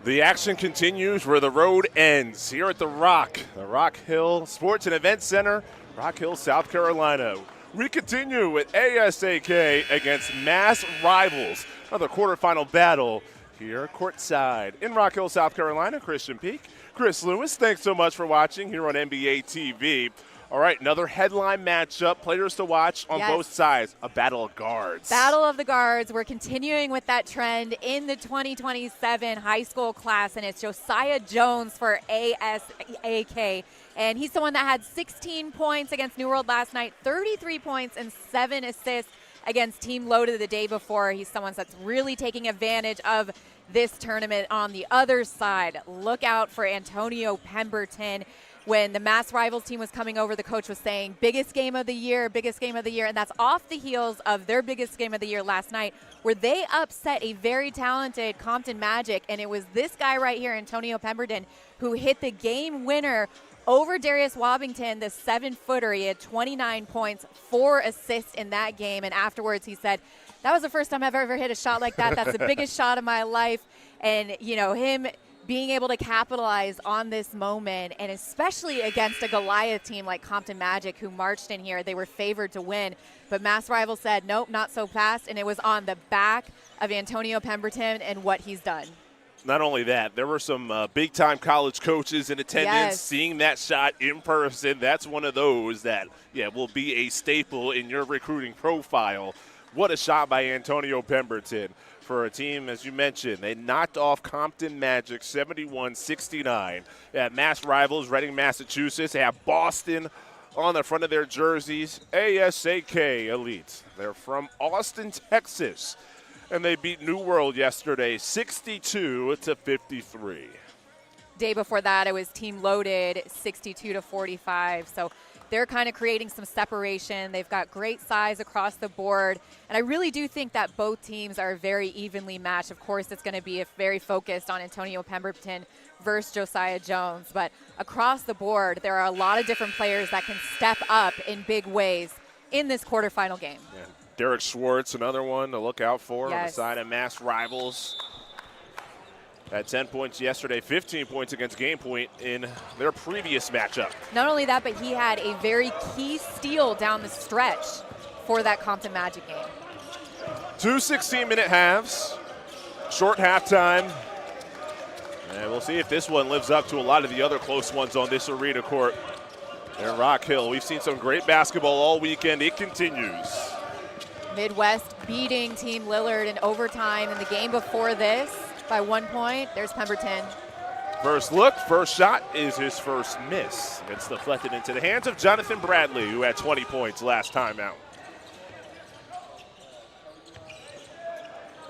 The action continues where the road ends here at the Rock Hill Sports and Event Center, Rock Hill, South Carolina. We continue with ASAK against Mass Rivals, another quarterfinal battle here courtside in Rock Hill, South Carolina. Christian Peak, Chris Lewis, thanks so much for watching here on NBA TV. All right, another headline matchup, players to watch on both sides, a battle of guards. Battle of the guards. We're continuing with that trend in the 2027 high school class, and it's Josiah Jones for ASAK. And he's the one that had 16 points against New World last night, 33 points and 7 assists against Team Loaded the day before. He's someone that's really taking advantage of this tournament. On the other side, look out for Antonio Pemberton. When the Mass Rivals team was coming over, the coach was saying, biggest game of the year, and that's off the heels of their biggest game of the year last night, where they upset a very talented Compton Magic, and it was this guy right here, Antonio Pemberton, who hit the game winner over Darius Wobbington, the 7-footer. He had 29 points, 4 assists in that game, and afterwards he said, that was the first time I've ever hit a shot like that. That's the biggest shot of my life. And, you know, him being able to capitalize on this moment, and especially against a Goliath team like Compton Magic, who marched in here. They were favored to win, but Mass Rivals said, nope, not so fast, and it was on the back of Antonio Pemberton and what he's done. Not only that, there were some big-time college coaches in attendance. Seeing that shot in person, that's one of those that, will be a staple in your recruiting profile. What a shot by Antonio Pemberton. For a team, as you mentioned, they knocked off Compton Magic 71-69. At Mass Rivals, Reading, Massachusetts. They have Boston on the front of their jerseys. ASAK Elite. They're from Austin, Texas, and they beat New World yesterday 62-53. Day before that, it was Team Loaded 62-45. So they're kind of creating some separation. They've got great size across the board. And I really do think that both teams are very evenly matched. Of course, it's going to be very focused on Antonio Pemberton versus Josiah Jones. But across the board, there are a lot of different players that can step up in big ways in this quarterfinal game. Yeah. Derek Schwartz, another one to look out for on the Yes. side of Mass Rivals. Had 10 points yesterday, 15 points against Game Point in their previous matchup. Not only that, but he had a very key steal down the stretch for that Compton Magic game. 2 16-minute halves, short halftime. And we'll see if this one lives up to a lot of the other close ones on this arena court in Rock Hill. We've seen some great basketball all weekend. It continues. Midwest beating Team Lillard in overtime in the game before this by 1 point. There's Pemberton. First look, first shot is his first miss. It's deflected into the hands of Jonathan Bradley, who had 20 points last time out.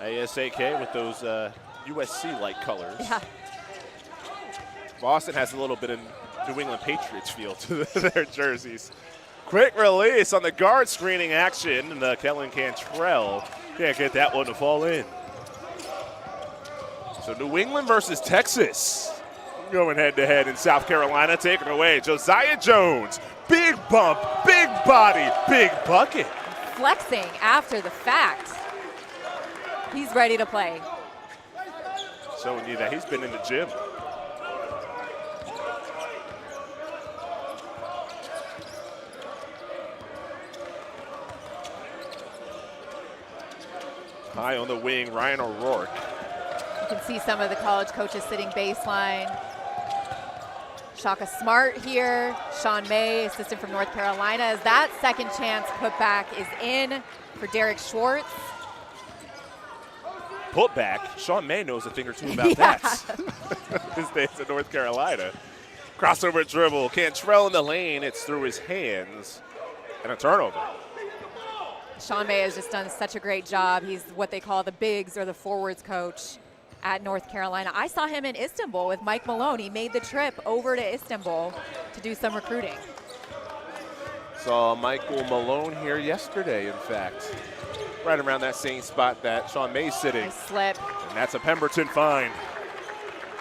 ASAK with those USC-like colors. Yeah. Boston has a little bit of New England Patriots feel to their jerseys. Quick release on the guard screening action, and Kellen Cantrell can't get that one to fall in. So New England versus Texas going head-to-head in South Carolina, taking away Josiah Jones. Big bump, big body, big bucket. Flexing after the fact. He's ready to play. Showing you that he's been in the gym. High on the wing, Ryan O'Rourke. You can see some of the college coaches sitting baseline. Shaka Smart here. Sean May, assistant from North Carolina, as that second chance putback is in for Derek Schwartz. Putback. Sean May knows a thing or two about that. His days in North Carolina. Crossover dribble. Cantrell in the lane. It's through his hands. And a turnover. Sean May has just done such a great job. He's what they call the bigs or the forwards coach at North Carolina. I saw him in Istanbul with Mike Malone. He made the trip over to Istanbul to do some recruiting. Saw Michael Malone here yesterday, in fact. Right around that same spot that Sean May's sitting. Nice slip. And that's a Pemberton find.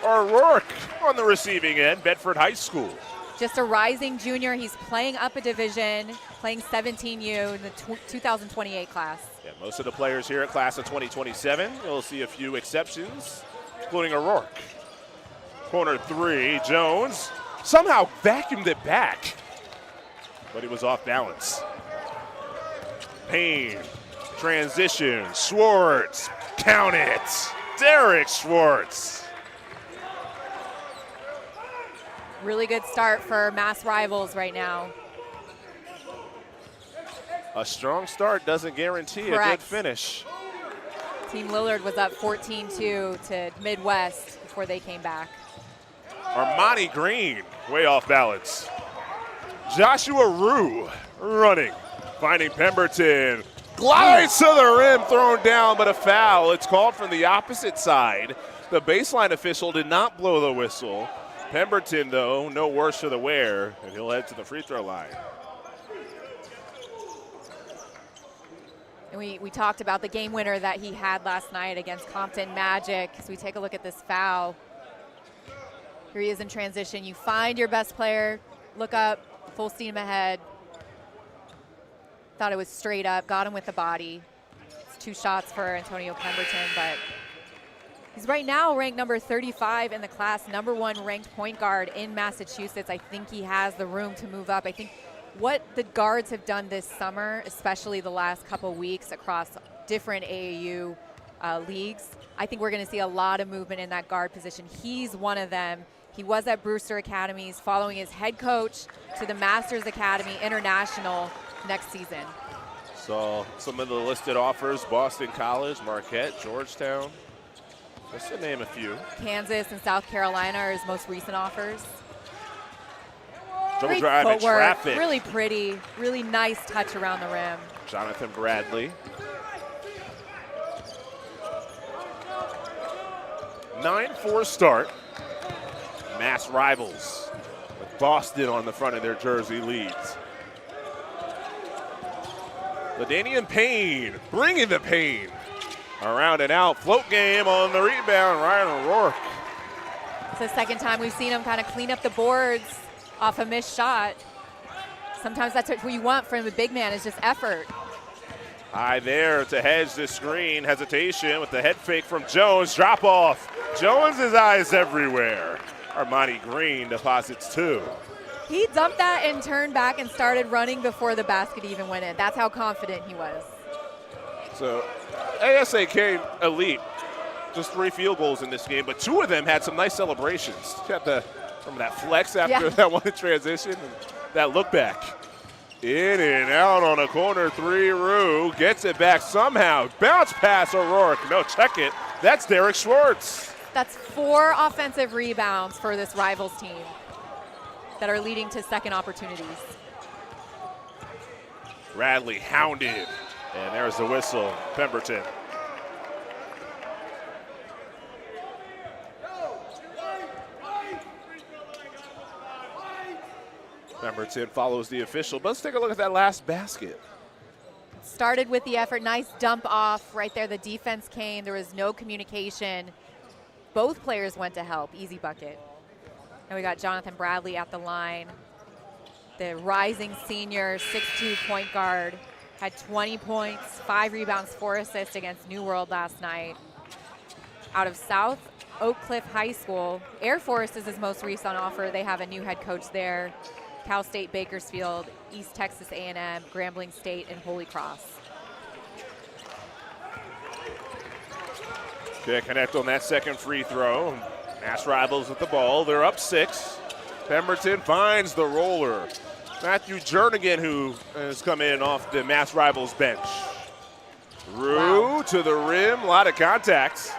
O'Rourke on the receiving end, Bedford High School. Just a rising junior. He's playing up a division, playing 17U in the 2028 class. Yeah, most of the players here at class of 2027. You'll see a few exceptions, including O'Rourke. Corner three, Jones somehow vacuumed it back, but he was off balance. Payne, transition, Schwartz, count it. Derek Schwartz. Really good start for Mass Rivals right now. A strong start doesn't guarantee a good finish. Team Lillard was up 14-2 to Midwest before they came back. Armani Green, way off balance. Joshua Rue running, finding Pemberton. Glides to the rim, thrown down, but a foul. It's called from the opposite side. The baseline official did not blow the whistle. Pemberton, though, no worse for the wear, and he'll head to the free throw line. And we talked about the game winner that he had last night against Compton Magic. So we take a look at this foul. Here he is in transition. You find your best player, look up, full steam ahead. Thought it was straight up, got him with the body. It's 2 shots for Antonio Pemberton, but he's right now ranked number 35 in the class, #1 ranked point guard in Massachusetts. I think he has the room to move up. I think what the guards have done this summer, especially the last couple weeks across different AAU leagues, I think we're going to see a lot of movement in that guard position. He's one of them. He was at Brewster Academies, following his head coach to the Masters Academy International next season. So some of the listed offers: Boston College, Marquette, Georgetown. Just to name a few. Kansas and South Carolina are his most recent offers. Double Great drive and footwork, traffic. really pretty, really nice touch around the rim. Jonathan Bradley. 9-4 start. Mass Rivals with Boston on the front of their jersey leads. LaDainian Payne bringing the pain. Around and out, float game on the rebound, Ryan O'Rourke. It's the second time we've seen him kind of clean up the boards off a missed shot. Sometimes that's what you want from a big man, is just effort. High there to hedge the screen. Hesitation with the head fake from Jones. Drop off. Jones' eyes everywhere. Armani Green deposits 2. He dumped that and turned back and started running before the basket even went in. That's how confident he was. So ASAK Elite, just 3 field goals in this game, but 2 of them had some nice celebrations. Got from that flex after that one transition, and that look back. In and out on a corner 3, Rue gets it back somehow. Bounce pass O'Rourke. No, check it. That's Derek Schwartz. That's 4 offensive rebounds for this Rivals team that are leading to second opportunities. Bradley hounded. And there's the whistle, Pemberton. Pemberton follows the official, but let's take a look at that last basket. Started with the effort, nice dump off right there. The defense came, there was no communication. Both players went to help, easy bucket. And we got Jonathan Bradley at the line. The rising senior, 6'2" point guard, had 20 points, 5 rebounds, 4 assists against New World last night. Out of South Oak Cliff High School, Air Force is his most recent offer. They have a new head coach there. Cal State Bakersfield, East Texas A&M, Grambling State, and Holy Cross. Okay, connect on that second free throw. Mass Rivals with the ball. They're up 6. Pemberton finds the roller. Matthew Jernigan, who has come in off the Mass Rivals bench. Rue to the rim, a lot of contacts.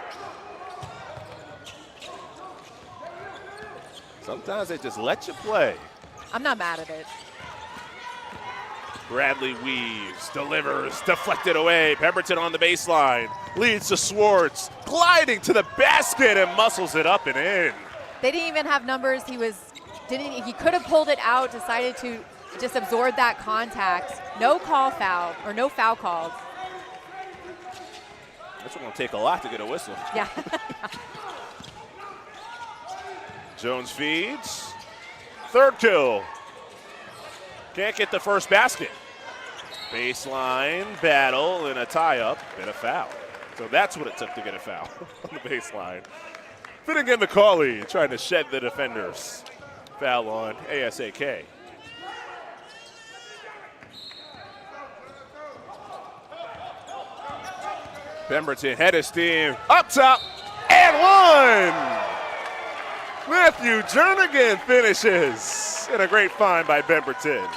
Sometimes they just let you play. I'm not mad at it. Bradley weaves, delivers, deflected away. Pemberton on the baseline, leads to Schwartz, gliding to the basket and muscles it up and in. They didn't even have numbers. He could have pulled it out, decided to just absorb that contact. No foul called. That's going to take a lot to get a whistle. Yeah. Jones feeds. 3rd kill. Can't get the first basket. Baseline battle and a tie-up and a foul. So that's what it took to get a foul on the baseline. Finnegan McCauley trying to shed the defenders. Foul on ASAK. Pemberton head of steam, up top, and 1! Matthew Jernigan finishes. And a great find by Pemberton.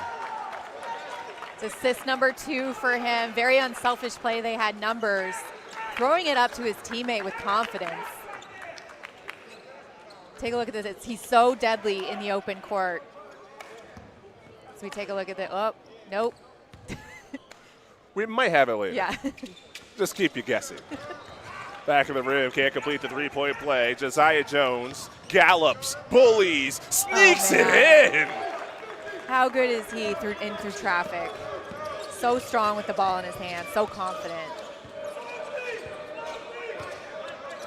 It's assist number 2 for him. Very unselfish play. They had numbers. Throwing it up to his teammate with confidence. Take a look at this. He's so deadly in the open court. So we take a look at the, oh, nope. We might have it later. Yeah. Just keep you guessing. Back of the rim, can't complete the 3-point play. Josiah Jones gallops, bullies, sneaks it in. How good is he through traffic? So strong with the ball in his hand, so confident.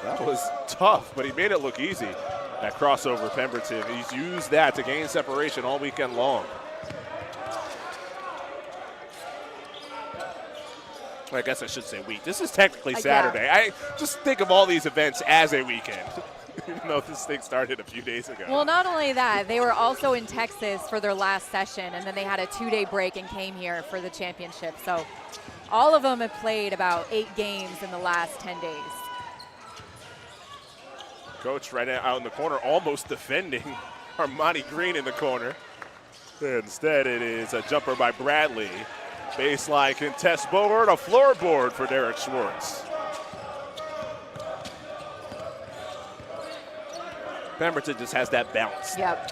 That was tough, but he made it look easy. That crossover, Pemberton. He's used that to gain separation all weekend long. I guess I should say week. This is technically Saturday. Yeah. I just think of all these events as a weekend, even though this thing started a few days ago. Well, not only that, they were also in Texas for their last session, and then they had a 2-day break and came here for the championship. So all of them have played about 8 games in the last 10 days. Coach right out in the corner, almost defending Armani Green in the corner. Instead, it is a jumper by Bradley. Baseline contest board, a floorboard for Derek Schwartz. Pemberton just has that bounce. Yep.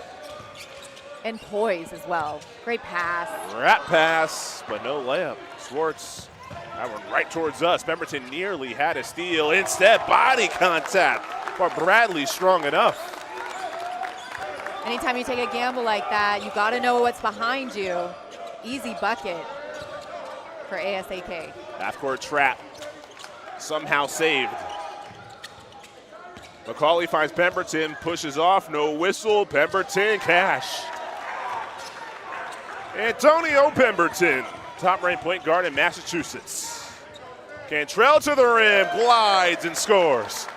And poise as well. Great pass. Rat pass, but no layup. Schwartz, that one right towards us. Pemberton nearly had a steal. Instead, body contact. But Bradley's strong enough. Anytime you take a gamble like that, you got to know what's behind you. Easy bucket. for ASAK. Half-court trap. Somehow saved. McCauley finds Pemberton, pushes off, no whistle. Pemberton, cash. Antonio Pemberton, top-ranked point guard in Massachusetts. Cantrell to the rim, glides and scores.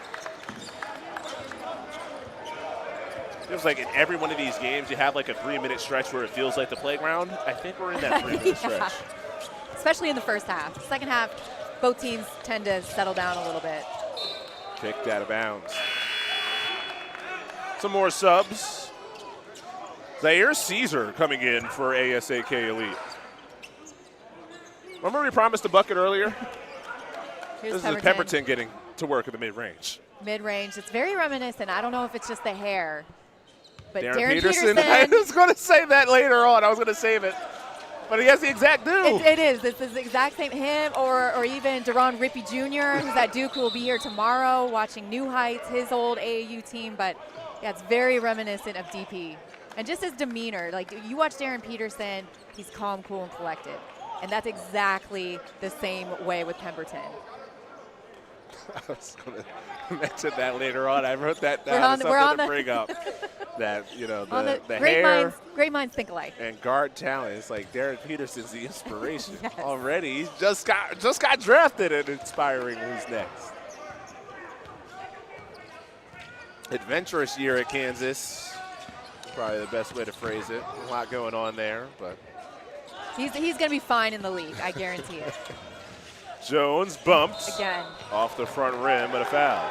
Feels like in every one of these games you have like a 3-minute stretch where it feels like the playground. I think we're in that 3-minute stretch. Especially in the first half. Second half, both teams tend to settle down a little bit. Kicked out of bounds. Some more subs. Zaire Caesar coming in for ASAK Elite. Remember we promised a bucket earlier? This is Pemberton getting to work at the mid-range. Mid-range. It's very reminiscent. I don't know if it's just the hair. But Darren Peterson. I was going to say that later on. I was going to save it. But he has the exact do. It is. It's the exact same. Him or even Deron Rippey Jr., who's at Duke, who will be here tomorrow watching New Heights, his old AAU team. But, yeah, it's very reminiscent of DP. And just his demeanor. Like, you watch Darren Peterson, he's calm, cool, and collected. And that's exactly the same way with Pemberton. I was going to mention that later on. I wrote that down. Something to bring up. That, you know, the hair. Great minds think alike. And guard talent. It's like Darren Peterson's the inspiration already. He's just got drafted and inspiring who's next. Adventurous year at Kansas. Probably the best way to phrase it. A lot going on there, but he's going to be fine in the league, I guarantee it. Jones bumped again off the front rim, but a foul.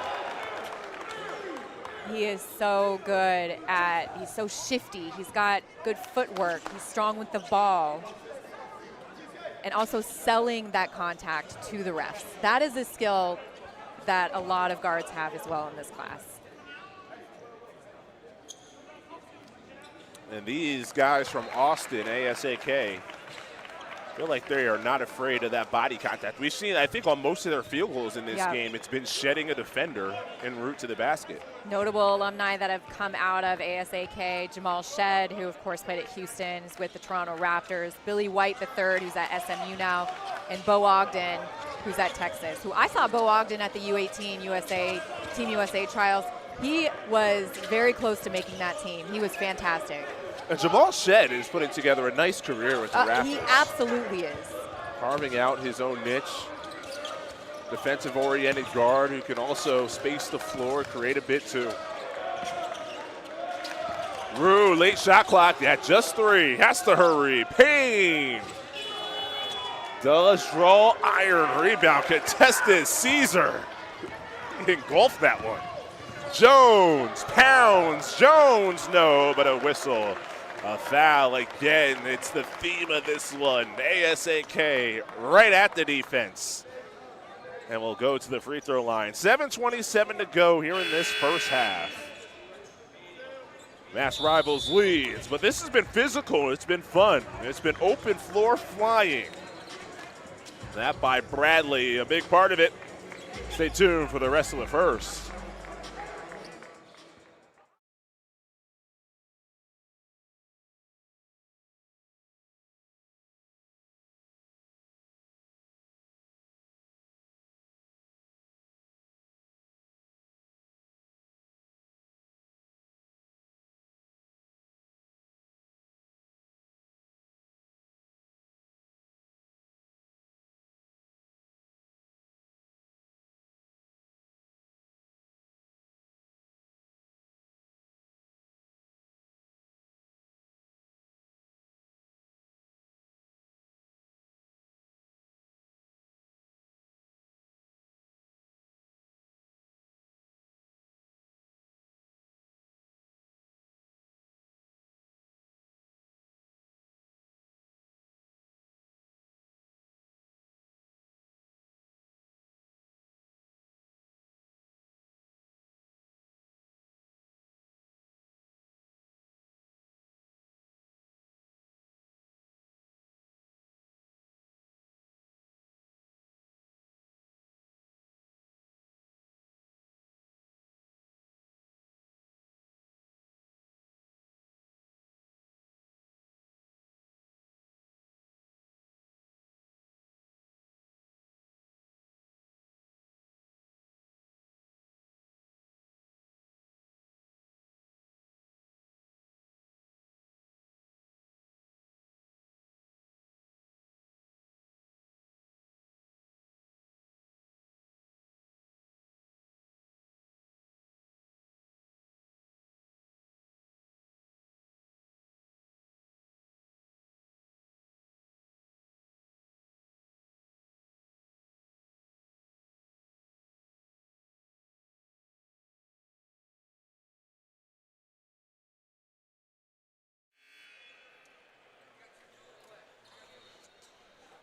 He is so good he's so shifty. He's got good footwork. He's strong with the ball. And also selling that contact to the refs. That is a skill that a lot of guards have as well in this class. And these guys from Austin, ASAK, feel like they are not afraid of that body contact. We've seen, I think, on most of their field goals in this game, it's been shedding a defender en route to the basket. Notable alumni that have come out of ASAK, Jamal Shed, who of course played at Houston, is with the Toronto Raptors, Billy White III, who's at SMU now, and Bo Ogden, who's at Texas, who I saw Bo Ogden at the U18 Team USA trials. He was very close to making that team. He was fantastic. And Jamal Shed is putting together a nice career with the Raptors. He absolutely is. Carving out his own niche. Defensive-oriented guard who can also space the floor, create a bit too. Rue, late shot clock. Yeah, just 3. Has to hurry. Payne does draw iron. Rebound contested. Caesar engulfed that one. Jones pounds. Jones, no, but a whistle. A foul again. It's the theme of this one. ASAK right at the defense. And we'll go to the free throw line. 7:27 to go here in this first half. Mass Rivals leads, but this has been physical. It's been fun. It's been open floor flying. That by Bradley, a big part of it. Stay tuned for the rest of the first.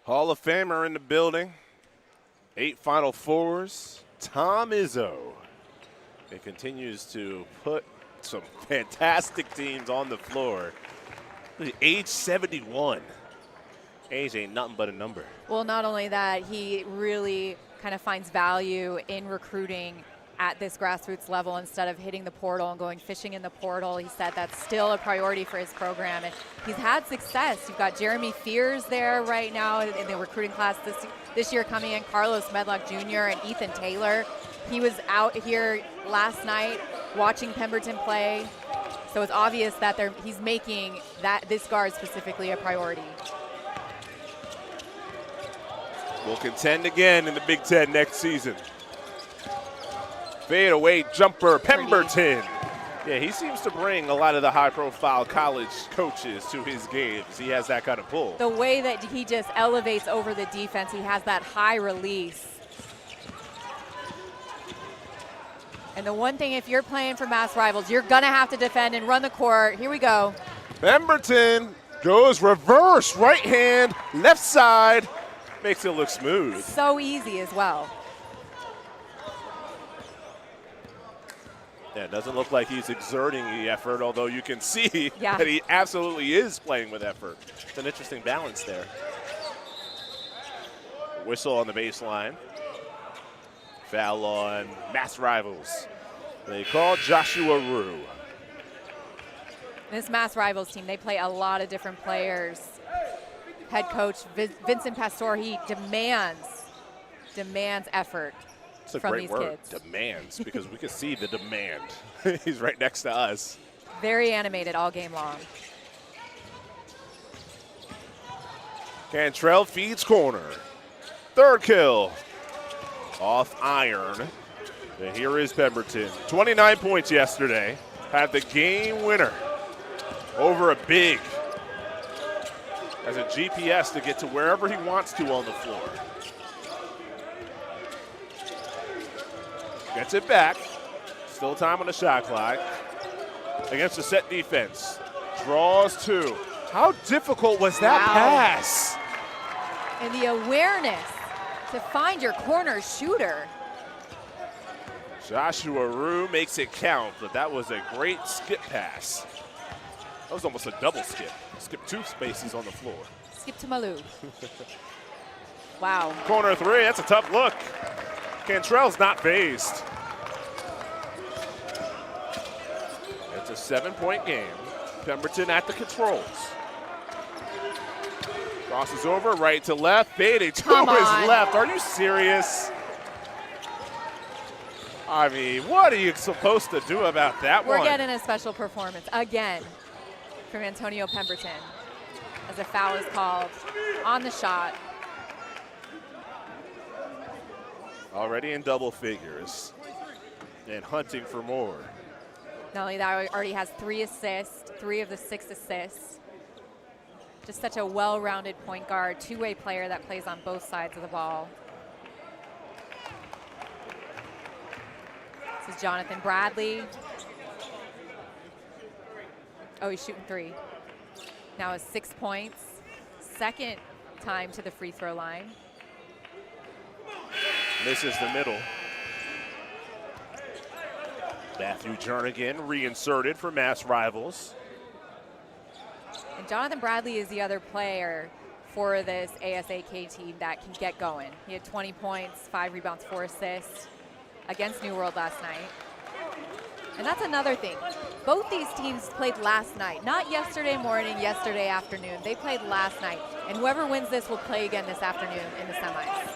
Hall of Famer in the building. 8 Final Fours. Tom Izzo. It continues to put some fantastic teams on the floor. Age 71. Age ain't nothing but a number. Well, not only that, he really kind of finds value in recruiting at this grassroots level instead of hitting the portal and going fishing in the portal. He said that's still a priority for his program, and he's had success. You've got Jeremy Fears there right now in the recruiting class this year coming in, Carlos Medlock Jr. and Ethan Taylor. He was out here last night watching Pemberton play, so it's obvious that he's making this guard specifically a priority. Will contend again in the Big Ten next season. Fade away jumper, Pemberton. Yeah, he seems to bring a lot of the high-profile college coaches to his games. He has that kind of pull. The way that he just elevates over the defense, he has that high release. And the one thing, if you're playing for Mass Rivals, you're going to have to defend and run the court. Here we go. Pemberton goes reverse, right hand, left side. Makes it look smooth. So easy as well. Yeah, it doesn't look like he's exerting the effort, although you can see yeah. that he absolutely is playing with effort. It's an interesting balance there. Whistle on the baseline. Foul on Mass Rivals. They call Joshua Rue. This Mass Rivals team, they play a lot of different players. Head coach Vincent Pastore, he demands effort from these kids. Demands, because we can see the demand. He's right next to us. Very animated all game long. Cantrell feeds corner. Third kill. Off iron. And here is Pemberton. 29 points yesterday. Had the game winner over a big. Has a GPS to get to wherever he wants to on the floor. Gets it back. Still time on the shot clock. Against the set defense. Draws two. How difficult was that pass? And the awareness to find your corner shooter. Joshua Rue makes it count, but that was a great skip pass. That was almost a double skip. Skip 2 spaces on the floor. Skip to Malou. Wow. Corner 3, that's a tough look. Cantrell's not phased. It's a 7-point game. Pemberton at the controls. Crosses over, right to left, fading to his left. Are you serious? I mean, what are you supposed to do about that one? We're getting a special performance again from Antonio Pemberton as a foul is called on the shot. Already in double figures and hunting for more. Not only that, already has 3 assists, 3 of the 6 assists. Just such a well-rounded point guard, two-way player that plays on both sides of the ball. This is Jonathan Bradley. Oh, he's shooting 3. Now is 6 points. Second time to the free throw line. Misses the middle. Matthew Jernigan reinserted for Mass Rivals. And Jonathan Bradley is the other player for this ASAK team that can get going. He had 20 points, 5 rebounds, 4 assists against New World last night. And that's another thing. Both these teams played last night, not yesterday morning, yesterday afternoon. They played last night. And whoever wins this will play again this afternoon in the semis.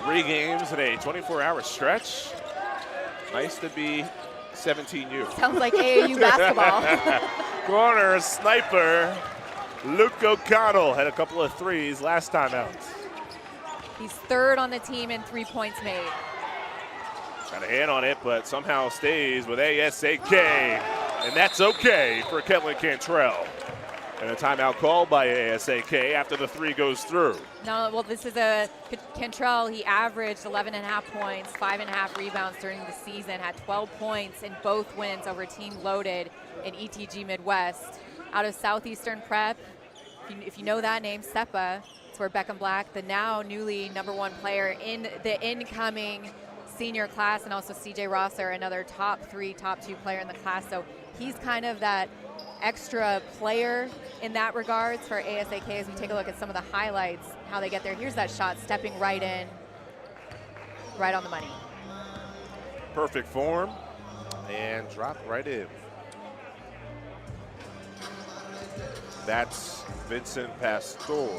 3 games in a 24-hour stretch. Nice to be 17U. Sounds like AAU basketball. Corner sniper. Luke O'Connell had a couple of threes last time out. He's 3rd on the team in 3 points made. Got a hand on it, but somehow stays with ASAK. And that's okay for Ketlin Cantrell. And a timeout called by ASAK after the 3 goes through. No, well, this is Cantrell. He averaged 11.5 points, 5.5 rebounds during the season, had 12 points in both wins over Team Loaded in ETG Midwest. Out of Southeastern Prep, if you know that name, SEPA, That's where Beckham Black, the now newly #1 player in the incoming senior class, and also CJ Rosser, another top 3, top 2 player in the class. So he's kind of that extra player in that regards for ASAK as we take a look at some of the highlights, how they get there. Here's that shot, stepping right in, right on the money. Perfect form, and drop right in. That's Vincent Pastor.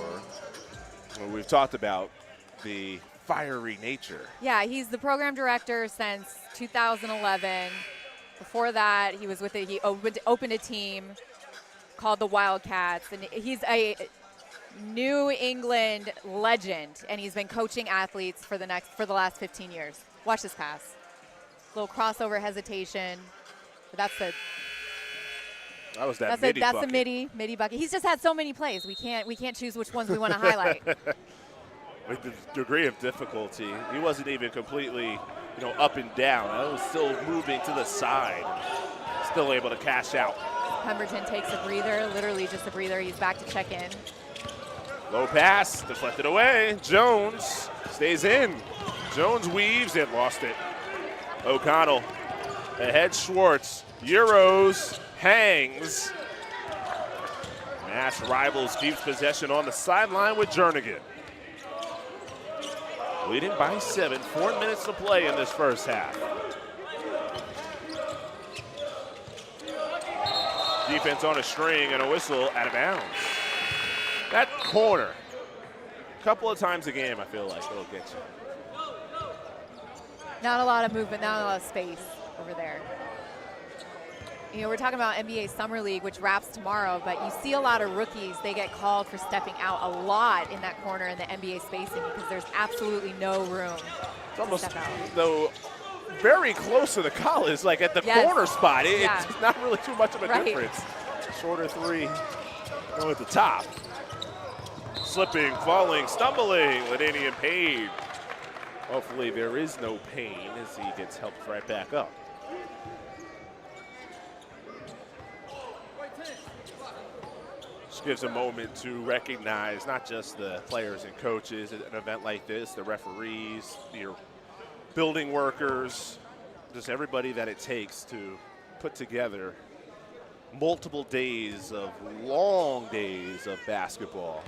We've talked about the fiery nature. Yeah, he's the program director since 2011. Before that, he was with it. He opened a team called the Wildcats, and he's a New England legend, and he's been coaching athletes for the last 15 years. Watch this pass. Little crossover hesitation. But that's the midi bucket. He's just had so many plays. We can't choose which ones we want to highlight. With the degree of difficulty, he wasn't even completely, up and down. I was still moving to the side, still able to cash out. Pemberton takes a breather, literally just a breather. He's back to check in. Low pass, deflected away. Jones stays in. Jones weaves and lost it. O'Connell ahead. Schwartz Euros, hangs. Mass Rivals keeps possession on the sideline with Jernigan. Leading by 7, 4 minutes to play in this first half. Defense on a string and a whistle out of bounds. That corner, a couple of times a game, I feel like it'll get you. Not a lot of movement, not a lot of space over there. We're talking about NBA Summer League, which wraps tomorrow, but you see a lot of rookies. They get called for stepping out a lot in that corner in the NBA spacing because there's absolutely no room it's almost, to step out. Though, very close to the college, like at the corner spot. It's not really too much of a difference. Shorter three, at the top. Slipping, falling, stumbling, Ladanian Payne. Hopefully there is no pain as he gets helped right back up. Just gives a moment to recognize not just the players and coaches at an event like this, the referees, your building workers, just everybody that it takes to put together multiple days of long days of basketball.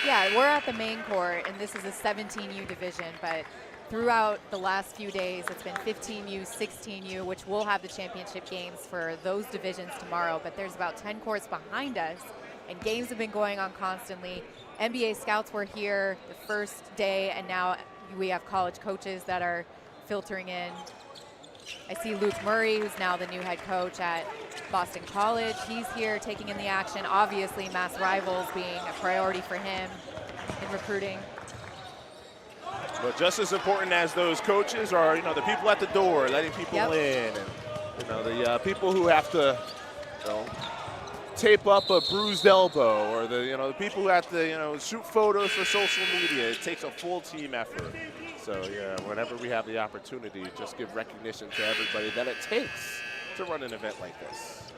Yeah, we're at the main court, and this is a 17U division, but throughout the last few days, it's been 15U, 16U, which will have the championship games for those divisions tomorrow, but there's about 10 courts behind us, and games have been going on constantly. NBA scouts were here the first day, and now we have college coaches that are filtering in. I see Luke Murray, who's now the new head coach at Boston College. He's here taking in the action. Obviously, Mass Rivals being a priority for him in recruiting. But just as important as those coaches are, the people at the door, letting people in, and the people who have to, tape up a bruised elbow, or the people who have to, shoot photos for social media. It takes a full team effort. So whenever we have the opportunity, just give recognition to everybody that it takes to run an event like this.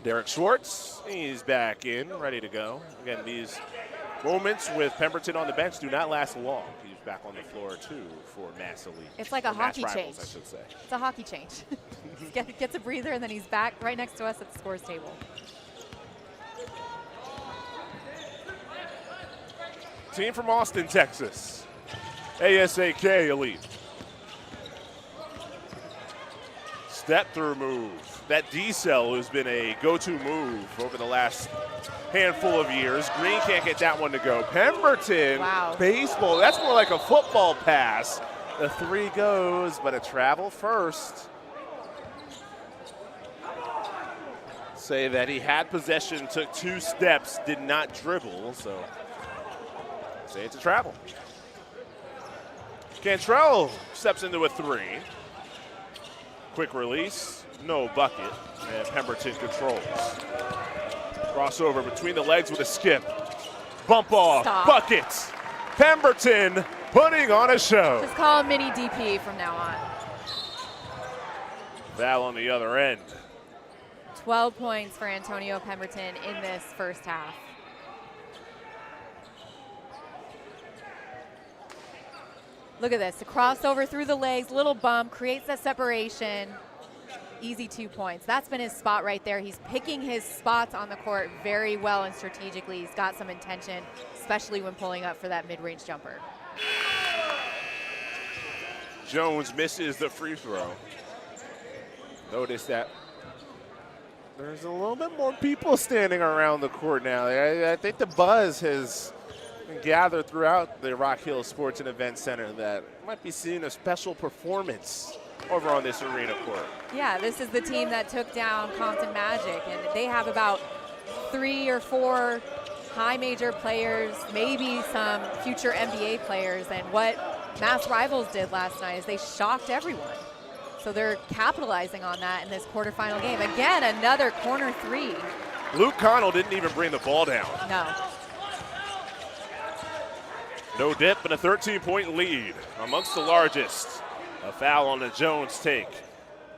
Derek Schwartz, he's back in, ready to go. Again, these moments with Pemberton on the bench do not last long. He's back on the floor, too, for Mass Elite. It's like a hockey change. I should say. It's a hockey change. Gets a breather, and then he's back right next to us at the scores table. Team from Austin, Texas, ASAK Elite. Step-through move. That decel has been a go-to move over the last handful of years. Green can't get that one to go. Pemberton, baseball. That's more like a football pass. The three goes, but a travel first. Say that he had possession, took 2 steps, did not dribble, so say it's a travel. Cantrell steps into a 3. Quick release, no bucket, and Pemberton controls. Crossover between the legs with a skip. Bump off, bucket. Pemberton putting on a show. Just call him mini DP from now on. Foul on the other end. 12 points for Antonio Pemberton in this first half. Look at this, a crossover through the legs, little bump, creates that separation. Easy 2 points. That's been his spot right there. He's picking his spots on the court very well and strategically. He's got some intention, especially when pulling up for that mid-range jumper. Jones misses the free throw. Notice that there's a little bit more people standing around the court now. I think the buzz has gathered throughout the Rock Hill Sports and Event Center that might be seeing a special performance over on this arena court. Yeah, this is the team that took down Compton Magic, and they have about 3 or 4 high major players, maybe some future NBA players, and what Mass Rivals did last night is they shocked everyone. So they're capitalizing on that in this quarterfinal game. Again, another corner 3. Luke Connell didn't even bring the ball down. No. No dip and a 13-point lead amongst the largest. A foul on the Jones take.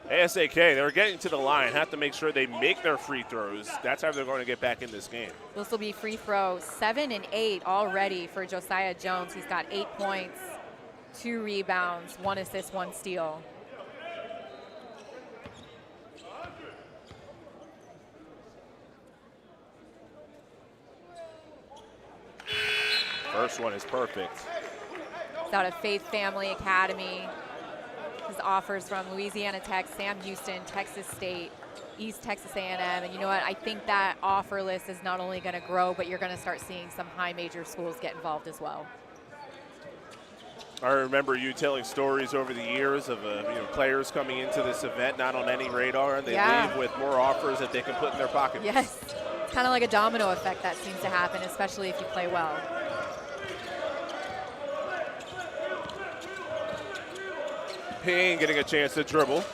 ASAK, they're getting to the line, have to make sure they make their free throws. That's how they're going to get back in this game. This will be free throw 7 and 8 already for Josiah Jones. He's got 8 points, 2 rebounds, 1 assist, 1 steal. First one is perfect. It's out of Faith Family Academy. His offers from Louisiana Tech, Sam Houston, Texas State, East Texas A&M. And you know what? I think that offer list is not only going to grow, but you're going to start seeing some high major schools get involved as well. I remember you telling stories over the years of players coming into this event not on any radar, and they leave with more offers that they can put in their pocket. Yes, it's kind of like a domino effect that seems to happen, especially if you play well. Payne getting a chance to dribble.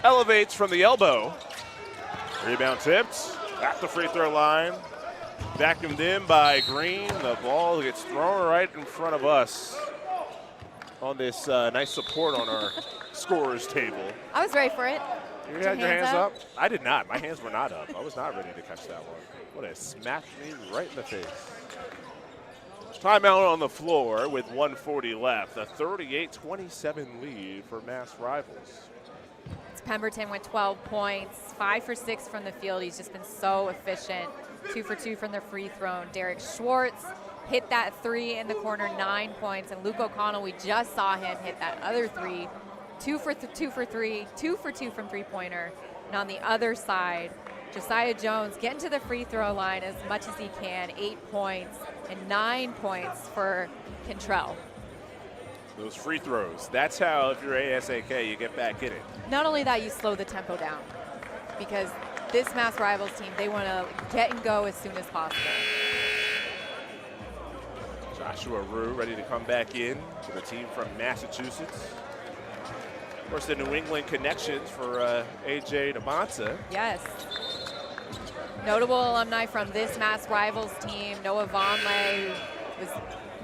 Elevates from the elbow. Rebound tipped at the free throw line. Vacuumed in by Green. The ball gets thrown right in front of us on this nice support on our scorer's table. I was ready for it. You had your hands up? I did not. My hands were not up. I was not ready to catch that one. What a smack me right in the face. Timeout on the floor with 1:40 left. A 38-27 lead for Mass Rivals. It's Pemberton with 12 points, 5 for 6 from the field. He's just been so efficient. 2 for 2 from the free throw. Derek Schwartz hit that 3 in the corner, 9 points. And Luke O'Connell, we just saw him hit that other 3. 2 for 3, 2 for 2 from three-pointer. And on the other side, Josiah Jones getting to the free throw line as much as he can, 8 points. And 9 points for Cantrell. Those free throws, that's how, if you're ASAK, you get back in it. Not only that, you slow the tempo down, because this Mass Rivals team, they want to get and go as soon as possible. Joshua Rue ready to come back in to the team from Massachusetts. Of course, the New England connections for AJ DeMonta. Yes. Notable alumni from this Mass Rivals team, Noah Vonleh,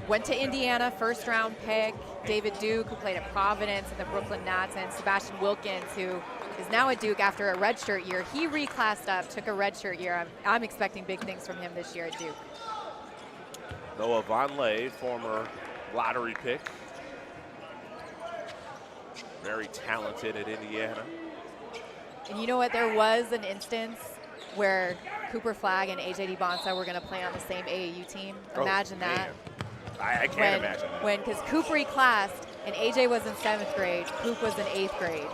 went to Indiana, first-round pick. David Duke, who played at Providence and the Brooklyn Nets, and Sebastian Wilkins, who is now at Duke after a redshirt year. He reclassed up, took a redshirt year. I'm expecting big things from him this year at Duke. Noah Vonleh, former lottery pick. Very talented at Indiana. And you know what? There was an instance where Cooper Flagg and AJ DeMonta were going to play on the same AAU team. Imagine that. I can't imagine that. Because Coop reclassed and AJ was in 7th grade, Coop was in 8th grade.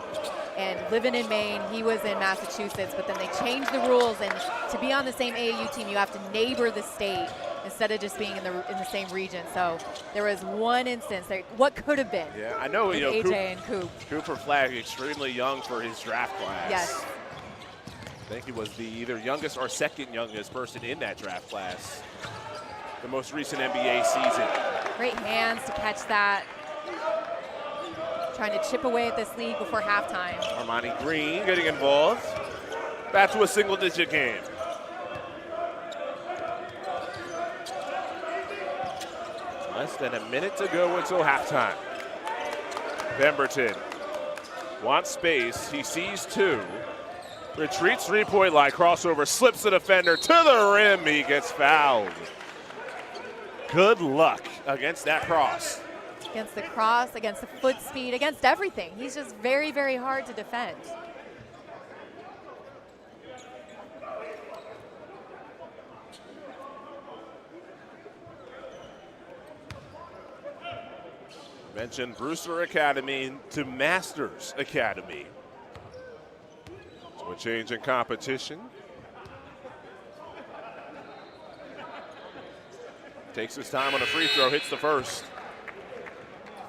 And living in Maine, he was in Massachusetts, but then they changed the rules, and to be on the same AAU team, you have to neighbor the state instead of just being in the same region. So there was one instance there, what could have been. Yeah, I know, AJ and Coop. Cooper Flagg, extremely young for his draft class. Yes. I think he was the either youngest or second youngest person in that draft class. The most recent NBA season. Great hands to catch that. Trying to chip away at this lead before halftime. Armani Green getting involved. Back to a single-digit game. Less than a minute to go until halftime. Pemberton wants space. He sees 2. Retreats, three-point line, crossover, slips the defender to the rim. He gets fouled. Good luck against that cross. against the cross, against the foot speed, against everything. He's just very, very hard to defend. Mentioned Brewster Academy to Masters Academy. So a change in competition. Takes his time on a free throw, hits the first.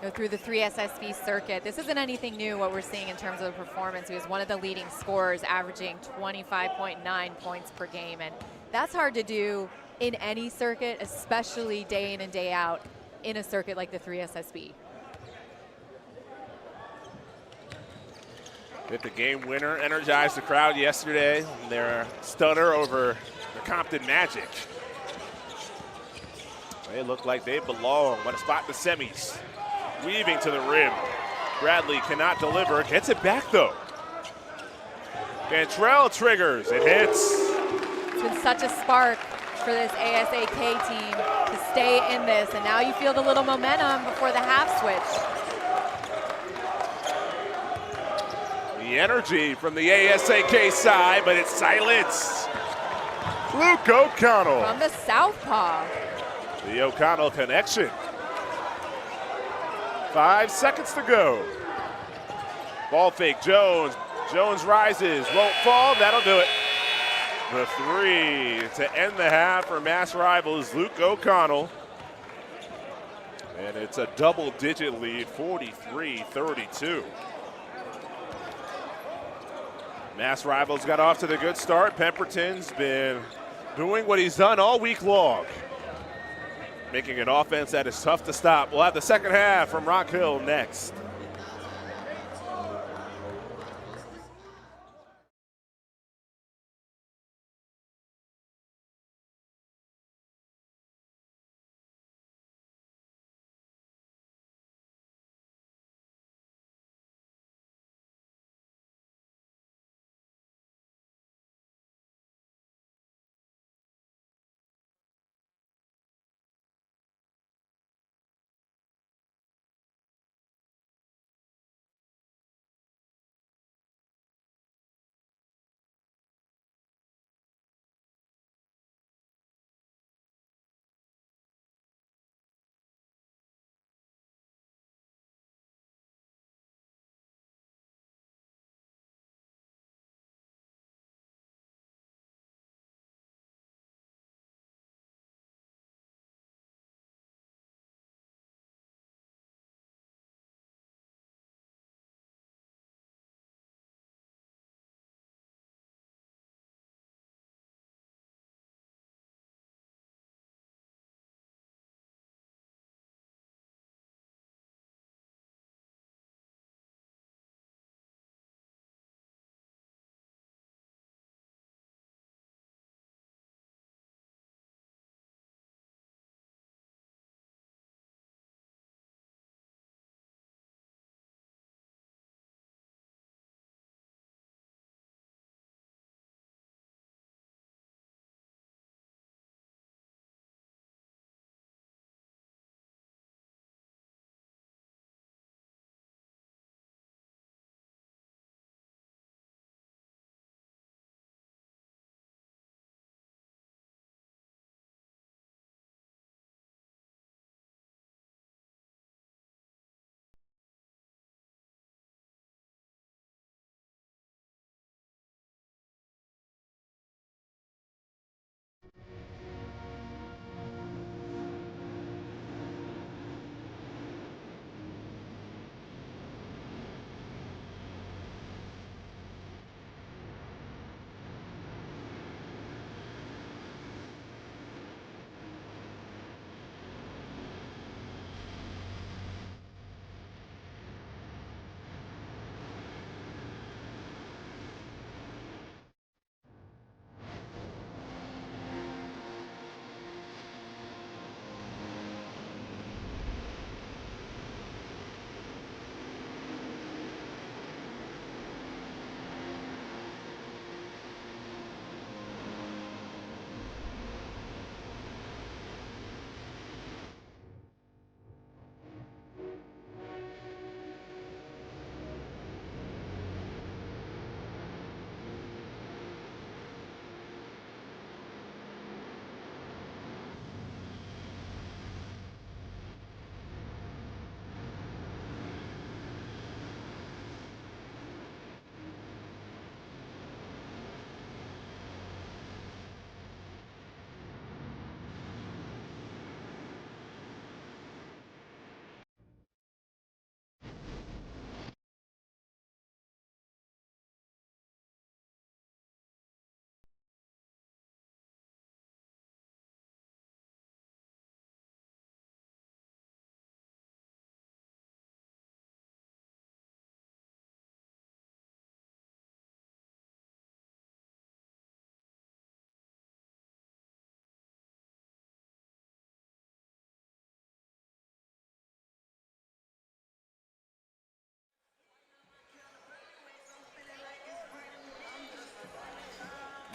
Go through the 3SSB circuit. This isn't anything new what we're seeing in terms of performance. He was one of the leading scorers, averaging 25.9 points per game. And that's hard to do in any circuit, especially day in and day out in a circuit like the 3SSB. Hit the game winner, energized the crowd yesterday. Their stunner over the Compton Magic. They look like they belong. What a spot in the semis. Weaving to the rim. Bradley cannot deliver. Gets it back though. Cantrell triggers. It hits. It's been such a spark for this ASAK team to stay in this. And now you feel the little momentum before the half switch. The energy from the ASAK side, but it's silenced. Luke O'Connell. From the southpaw. The O'Connell connection. 5 seconds to go. Ball fake, Jones. Jones rises, won't fall, that'll do it. The three to end the half for Mass Rivals, Luke O'Connell. And it's a double-digit lead, 43-32. Mass Rivals got off to the good start. Pemberton's been doing what he's done all week long. Making an offense that is tough to stop. We'll have the second half from Rock Hill next.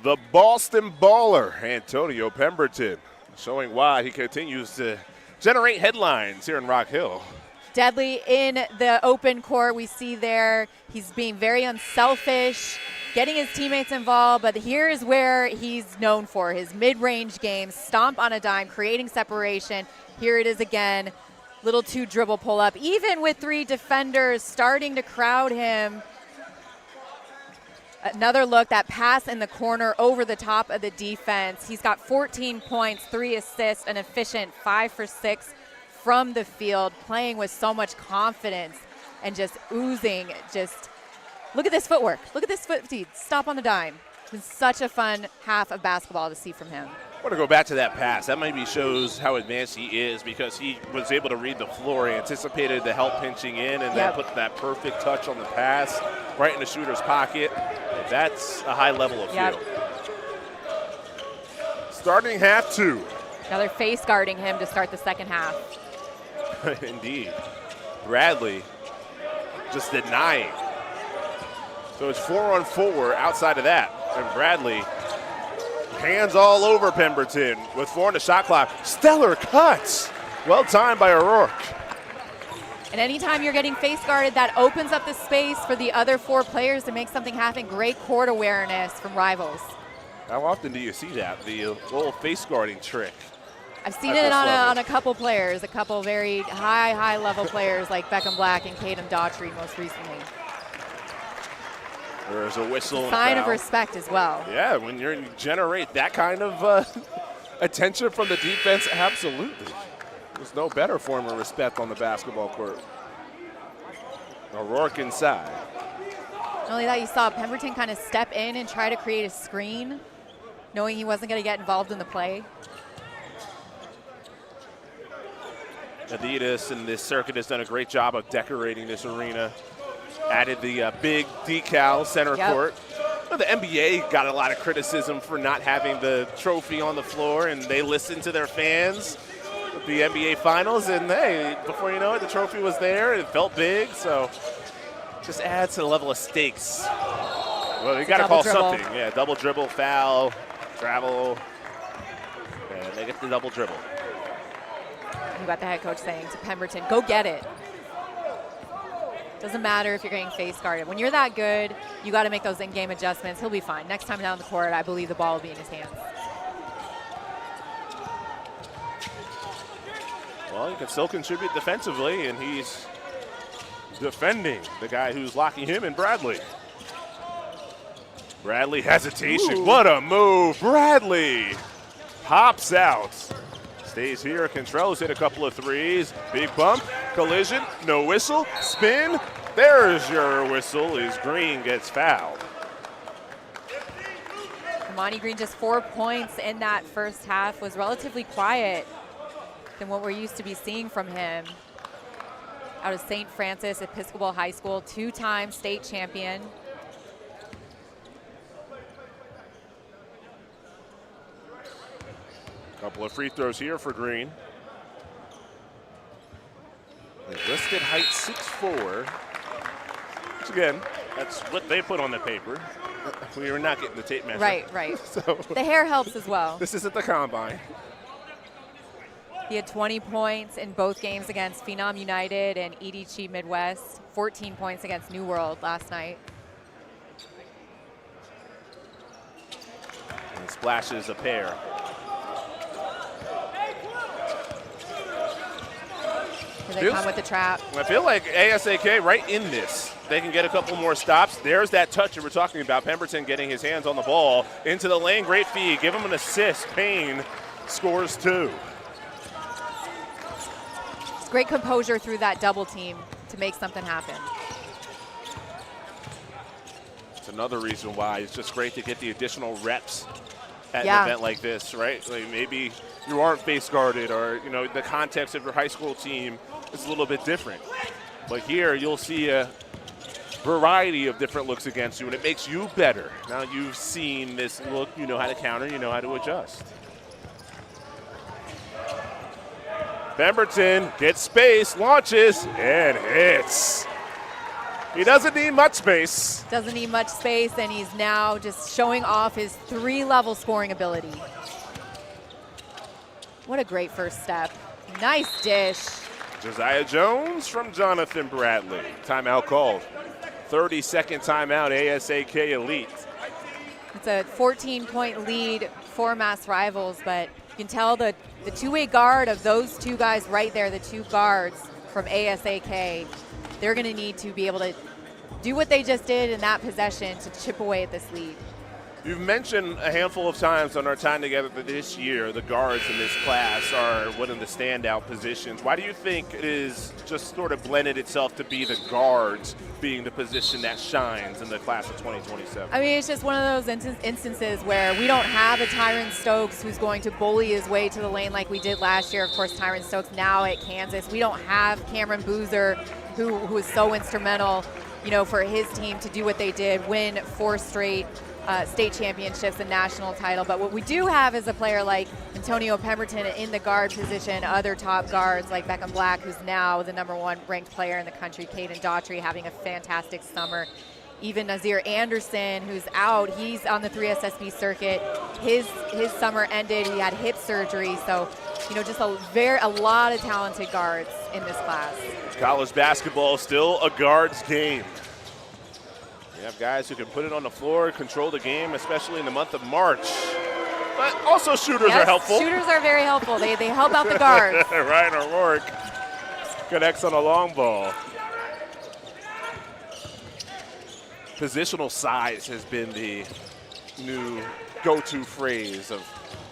The Boston baller, Antonio Pemberton, showing why he continues to generate headlines here in Rock Hill. Deadly in the open court. We see there he's being very unselfish, getting his teammates involved, but here is where he's known for, his mid-range game, stomp on a dime, creating separation. Here it is again, little two dribble pull up, even with 3 defenders starting to crowd him. Another look, that pass in the corner over the top of the defense. He's got 14 points, 3 assists, an efficient 5 for 6 from the field, playing with so much confidence and just oozing. Just look at this footwork. Look at this foot speed. Stop on a dime. It's been such a fun half of basketball to see from him. I want to go back to that pass. That maybe shows how advanced he is, because he was able to read the floor, anticipated the help pinching in, and then put that perfect touch on the pass right in the shooter's pocket. That's a high level of field. Starting half 2. Now they're face guarding him to start the second half. Indeed. Bradley just denying. So it's 4-on-4 outside of that. And Bradley, hands all over Pemberton with 4 on the shot clock. Stellar cuts. Well timed by O'Rourke. And anytime you're getting face guarded, that opens up the space for the other 4 players to make something happen. Great court awareness from Rivals. How often do you see that, the little face guarding trick? I've seen it on a couple players, a couple very high level players like Beckham Black and Caden Daughtry most recently. There's a whistle. Sign of respect as well. Yeah, when you generate that kind of attention from the defense, absolutely. There's no better form of respect on the basketball court. O'Rourke inside. Not only that, you saw Pemberton kind of step in and try to create a screen, knowing he wasn't going to get involved in the play. Adidas and this circuit has done a great job of decorating this arena. Added the big decal center court. Well, the NBA got a lot of criticism for not having the trophy on the floor, and they listened to their fans with the NBA Finals, and hey, before you know it, the trophy was there. It felt big, so just adds to the level of stakes. Well, you got to call something. Yeah, double dribble, foul, travel, and they get the double dribble. You got the head coach saying to Pemberton, go get it. Doesn't matter if you're getting face guarded. When you're that good, you got to make those in-game adjustments. He'll be fine. Next time down the court, I believe the ball will be in his hands. Well, he can still contribute defensively, and he's defending the guy who's locking him in Bradley. Bradley hesitation. Ooh. What a move. Bradley pops out. Stays here. Control's hit a couple of threes. Big bump, collision, no whistle, spin. There's your whistle as Green gets fouled. Monty Green, just 4 points in that first half, was relatively quiet than what we're used to be seeing from him. Out of St. Francis Episcopal High School, 2-time state champion. Couple of free throws here for Green. The listed height 6'4". Which again, that's what they put on the paper. We were not getting the tape measure. Right. So the hair helps as well. This isn't the combine. He had 20 points in both games against Phenom United and EDC Midwest. 14 points against New World last night. And splashes a pair. Here they come with the trap. I feel like ASAK right in this. They can get a couple more stops. There's that touch that we're talking about. Pemberton getting his hands on the ball. Into the lane, great feed. Give him an assist. Payne scores 2. It's great composure through that double team to make something happen. It's another reason why it's just great to get the additional reps at an event like this, right? Like maybe you aren't face guarded, or the context of your high school team is a little bit different. But here you'll see a variety of different looks against you, and it makes you better. Now you've seen this look, you know how to counter, you know how to adjust. Pemberton gets space, launches, and hits. He doesn't need much space. Doesn't need much space, and he's now just showing off his 3-level scoring ability. What a great first step. Nice dish. Josiah Jones from Jonathan Bradley. Timeout called. 30-second timeout, ASAK Elite. It's a 14-point lead for Mass Rivals, but you can tell the two-way guard of those two guys right there, the two guards from ASAK, they're going to need to be able to do what they just did in that possession to chip away at this lead. You've mentioned a handful of times on our time together that this year the guards in this class are one of the standout positions. Why do you think it is just sort of blended itself to be the guards being the position that shines in the class of 2027? I mean, it's just one of those instances where we don't have a Tyron Stokes who's going to bully his way to the lane like we did last year. Of course, Tyron Stokes now at Kansas. We don't have Cameron Boozer who was so instrumental, you know, for his team to do what they did, win 4 straight state championships and national title. But what we do have is a player like Antonio Pemberton in the guard position, other top guards like Beckham Black, who's now the #1 ranked player in the country, Caden Daughtry having a fantastic summer. Even Nazir Anderson, who's out, he's on the 3SSB circuit. His summer ended, he had hip surgery, so you know, just a lot of talented guards in this class. College basketball still a guards game. You have guys who can put it on the floor, control the game, especially in the month of March. But also shooters are helpful. Shooters are very helpful. They help out the guards. Ryan O'Rourke connects on a long ball. Positional size has been the new go-to phrase of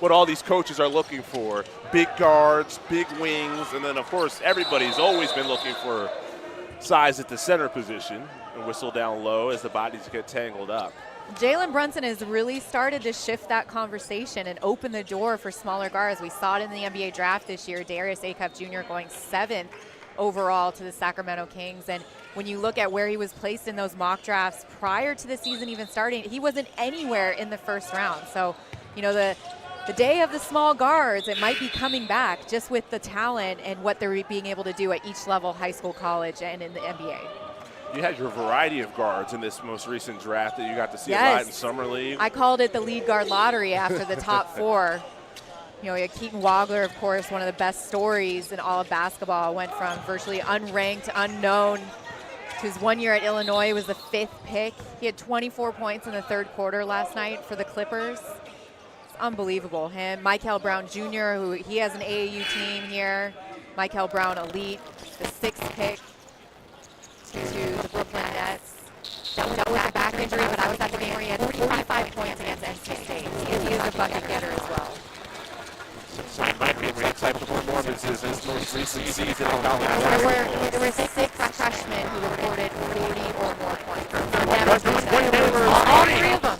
what all these coaches are looking for. Big guards, big wings, and then, of course, everybody's always been looking for size at the center position. And whistle down low as the bodies get tangled up. Jalen Brunson has really started to shift that conversation and open the door for smaller guards. We saw it in the NBA draft this year. Darius Acuff Jr. going 7th overall to the Sacramento Kings. And when you look at where he was placed in those mock drafts prior to the season even starting, he wasn't anywhere in the first round. So, you know, the day of the small guards, it might be coming back just with the talent and what they're being able to do at each level, high school, college, and in the NBA. You had your variety of guards in this most recent draft that you got to see a lot in Summer League. I called it the lead guard lottery after the top 4. You know, you had Keaton Wagler, of course, one of the best stories in all of basketball. Went from virtually unranked, unknown, to his 1 year at Illinois, was the 5th pick. He had 24 points in the 3rd quarter last night for the Clippers. It's unbelievable. Him, Michael Brown Jr., who he has an AAU team here. Michael Brown Elite, the 6th pick to the Brooklyn Nets. Dealt with a back injury, but I was at the game where he had 45 points against NC State. He is a bucket getter as well. So my favorite type of performances in his most recent season in college. There were 6 freshmen who reported 40 or more points. All 3 of them. All 3 of them.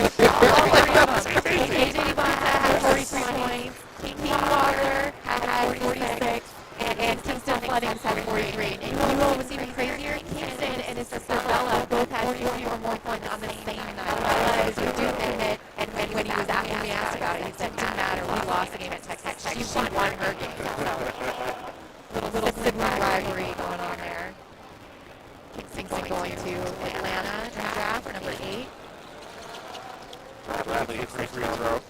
KJ Bonta had 43 points. Keaton Wagler had 46. And Kingston Floodings had 43. And you know what was even crazier? Kingston and his sister Bella both had 40 or more points on the same night. Bella is a Duke hit, and when he was asked about it, he said, "Didn't matter. We lost the game at Texas. She won her game." So, little sibling rivalry going on there. Kingston going to Atlanta in the draft, number 8. Bradley hits the free throw.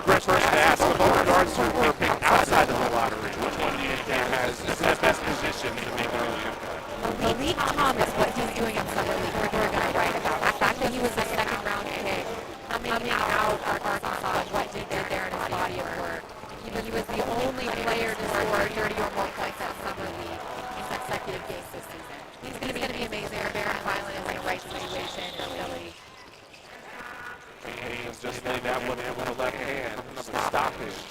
First to ask of all the guards who were picked outside of the lottery, which one do you think is in the best position to make an early impact? Malik Thomas, what he's doing in Summer League, we're going to write about. The fact that he was a 2nd round pick, coming out of Arkansas, what did there in his body of work. He was the only player to score 30 or more points at Summer League in consecutive games this season. He's going to be amazing. Baron Highland is in the right situation in Philly. Haynes just laid that one in with the left hand. Another stoppage.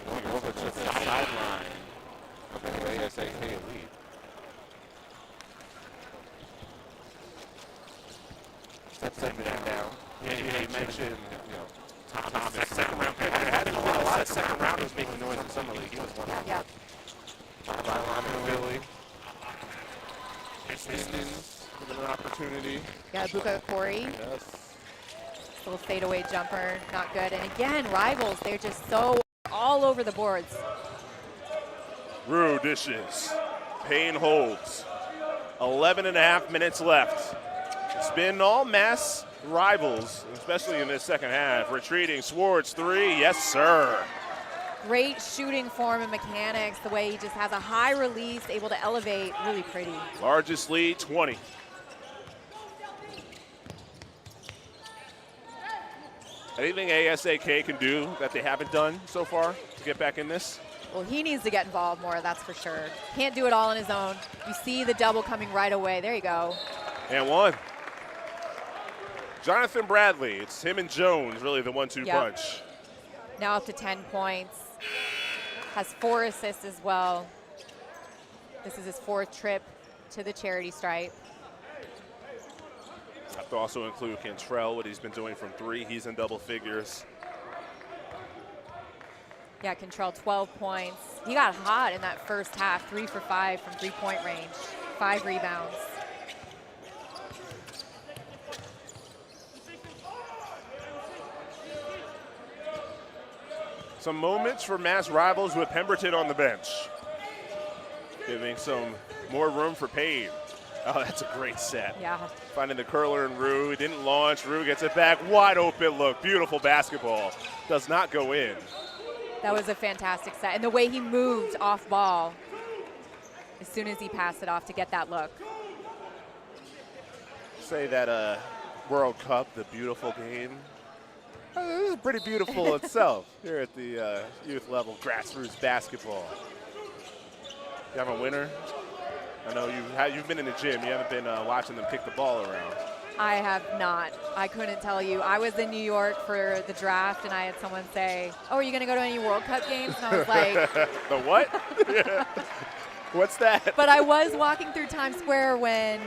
Going over to the sideline of the ASAK Elite. Setting that down. Yeah, you mentioned, Thomas, 2nd round pick. There hadn't been a lot of 2nd rounders making noise in Summer League. He was one of them. Yep. Sideline in Philly. Pistons with an opportunity. Got Buka Corey. Yes. Little fadeaway jumper, not good. And again, Rivals, they're just so all over the boards. Rue dishes. Payne holds. 11.5 minutes left. It's been all Mass rivals, especially in this second half. Retreating, Swartz, 3, yes sir. Great shooting form and mechanics, the way he just has a high release, able to elevate, really pretty. Largest lead, 20. Anything ASAK can do that they haven't done so far to get back in this? Well, he needs to get involved more, that's for sure. Can't do it all on his own. You see the double coming right away. There you go. And one. Jonathan Bradley, it's him and Jones, really the 1-2 punch. Now up to 10 points. Has 4 assists as well. This is his 4th trip to the charity stripe. I have to also include Cantrell, what he's been doing from 3. He's in double figures. Yeah, Cantrell, 12 points. He got hot in that first half, 3 for 5 from 3-point range, 5 rebounds. Some moments for Mass rivals with Pemberton on the bench, giving some more room for Payne. Oh, that's a great set. Yeah. Finding the curler in Rue. He didn't launch. Rue gets it back. Wide open look. Beautiful basketball. Does not go in. That was a fantastic set. And the way he moved off ball as soon as he passed it off to get that look. Say that World Cup, the beautiful game. It was pretty beautiful itself here at the youth level, grassroots basketball. You have a winner? I know you've been in the gym. You haven't been watching them kick the ball around. I have not. I couldn't tell you. I was in New York for the draft, and I had someone say, "Oh, are you going to go to any World Cup games?" And I was like, "The what? What's that?" But I was walking through Times Square when,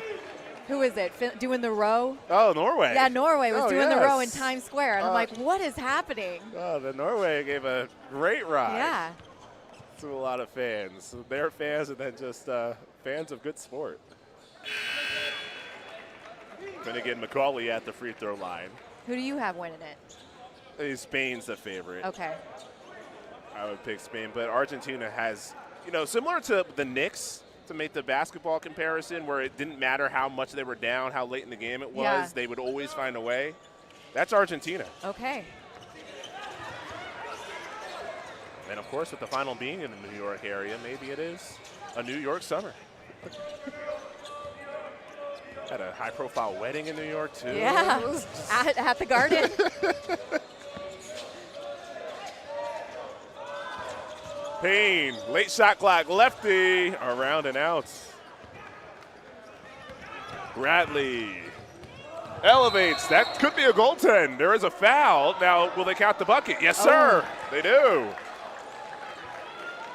who is it, doing the row? Oh, Norway. Yeah, Norway was doing the row in Times Square. And I'm like, what is happening? Oh, the Norway gave a great ride. Yeah. To a lot of fans. They're fans and then just fans of good sport. Then again, Macaulay at the free throw line. Who do you have winning it? Spain's the favorite. Okay. I would pick Spain, but Argentina has, similar to the Knicks, to make the basketball comparison, where it didn't matter how much they were down, how late in the game it was, they would always find a way. That's Argentina. Okay. And of course, with the final being in the New York area, maybe it is a New York summer. Had a high-profile wedding in New York, too. Yeah, at the Garden. Payne, late shot clock, lefty, around and out. Bradley elevates. That could be a goaltend. There is a foul. Now, will they count the bucket? Yes, sir. They do.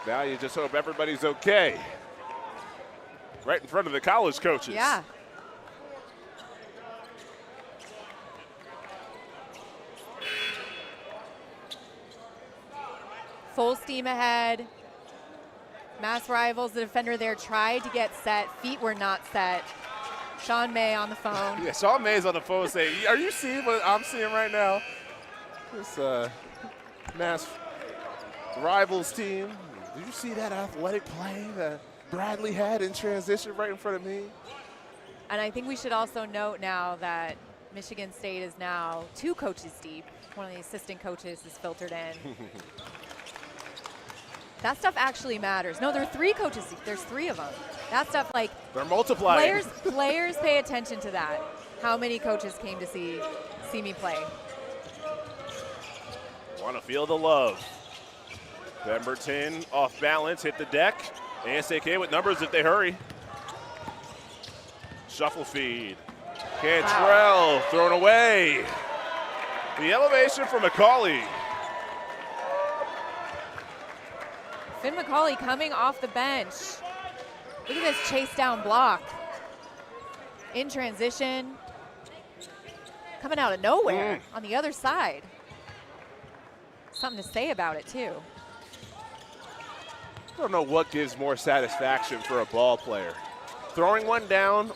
Now you just hope everybody's okay. Right in front of the college coaches. Yeah. Full steam ahead. Mass rivals, the defender there tried to get set. Feet were not set. Sean May on the phone. Yeah, Sean May's on the phone saying, "Are you seeing what I'm seeing right now? This Mass rivals team. Did you see that athletic play that Bradley had in transition right in front of me?" And I think we should also note now that Michigan State is now 2 coaches deep. One of the assistant coaches is filtered in. That stuff actually matters. No, there are 3 coaches deep. There's 3 of them. That stuff, like, they're multiplying. Players pay attention to that. How many coaches came to see me play? Want to feel the love. Pemberton off balance, hit the deck. ASAK with numbers if they hurry. Shuffle feed. Cantrell thrown away. The elevation for Macaulay. Finn Macaulay coming off the bench. Look at this chase down block. In transition. Coming out of nowhere on the other side. Something to say about it, too. I don't know what gives more satisfaction for a ball player. Throwing one down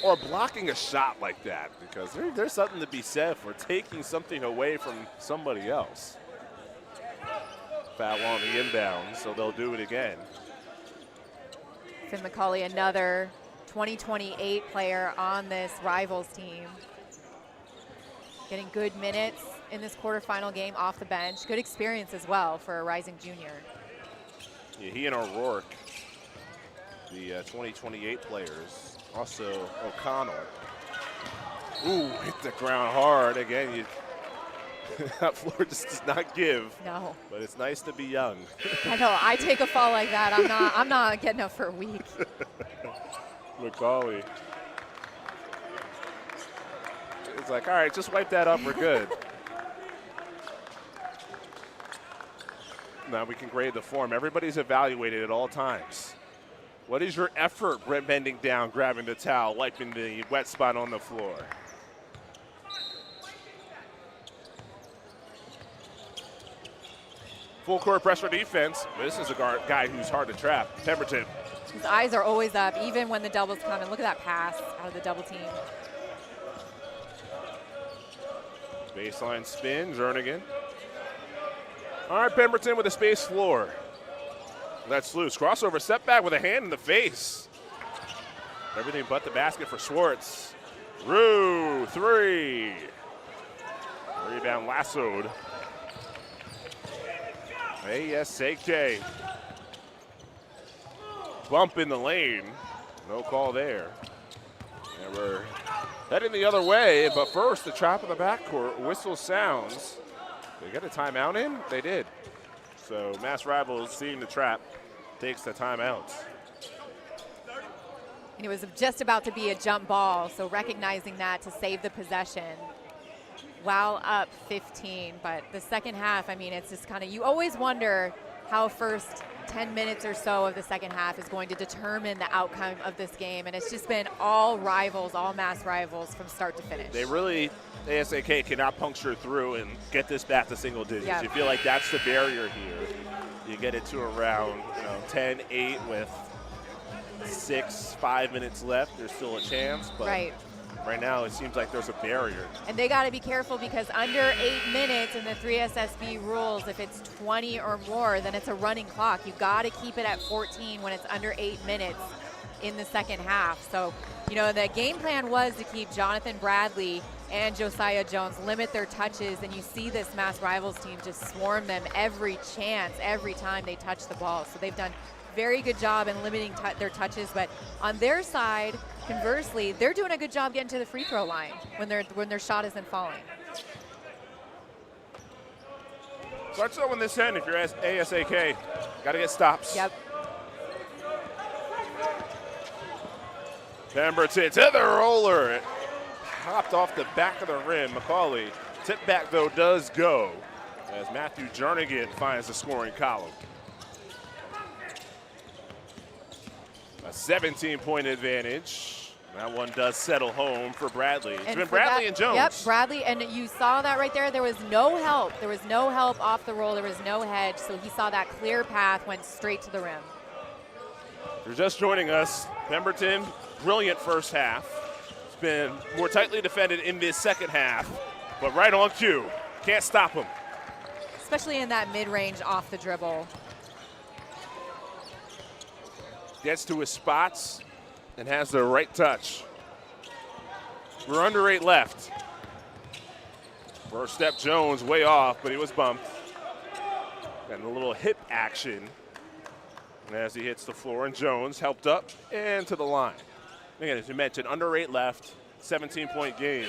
or blocking a shot like that, because there's something to be said for taking something away from somebody else. Foul on the inbound, so they'll do it again. Finn Macaulay, another 2028 player on this Rivals team. Getting good minutes in this quarterfinal game off the bench. Good experience as well for a rising junior. Yeah, he and O'Rourke, the 2028 players. Also O'Connell. Ooh, hit the ground hard. Again, that floor just does not give. No. But it's nice to be young. I know, I take a fall like that. I'm not getting up for a week. McCauley. It's like, all right, just wipe that up, we're good. Now we can grade the form. Everybody's evaluated at all times. What is your effort bending down, grabbing the towel, wiping the wet spot on the floor? Full court pressure defense. This is a guy who's hard to trap. Pemberton. His eyes are always up, even when the doubles come in. Look at that pass out of the double team. Baseline spin, Jernigan. All right, Pemberton with a space floor. That's loose. Crossover, step back with a hand in the face. Everything but the basket for Schwartz. Rue, three. Rebound lassoed. ASAK. Bump in the lane. No call there. And we're heading the other way, but first, the trap in the backcourt. Whistle sounds. They get a timeout in? They did. So Mass Rivals, seeing the trap, takes the timeout. And it was just about to be a jump ball, so recognizing that to save the possession while up 15. But the second half, I mean, it's just kind of, you always wonder how first 10 minutes or so of the second half is going to determine the outcome of this game. And it's just been all Rivals, all Mass Rivals from start to finish. They really, ASAK cannot puncture through and get this back to single digits. Yeah. You feel like that's the barrier here. You get it to around 10-8 with 5 minutes left. There's still a chance, but right now it seems like there's a barrier. And they got to be careful because under 8 minutes in the 3SSB rules, if it's 20 or more, then it's a running clock. You got to keep it at 14 when it's under 8 minutes in the second half. So, the game plan was to keep Jonathan Bradley and Josiah Jones, limit their touches, and you see this Mass Rivals team just swarm them every chance, every time they touch the ball. So they've done very good job in limiting their touches, but on their side, conversely, they're doing a good job getting to the free throw line when their shot isn't falling. So let's win this end if you're ASAK. Got to get stops. Yep. Pemberton to the roller. It popped off the back of the rim. McCauley. Tip back, though, does go as Matthew Jernigan finds the scoring column. A 17-point advantage. That one does settle home for Bradley. It's been Bradley and Jones. Yep, Bradley, and you saw that right there. There was no help. There was no help off the roll. There was no hedge, so he saw that clear path, went straight to the rim. If you're just joining us, Pemberton, brilliant first half. It's been more tightly defended in this second half, but right on cue. Can't stop him. Especially in that mid-range off the dribble. Gets to his spots and has the right touch. We're under 8 left. First step Jones way off, but he was bumped. And a little hip action as he hits the floor, and Jones helped up and to the line. Again, as you mentioned, under 8 left, 17-point game.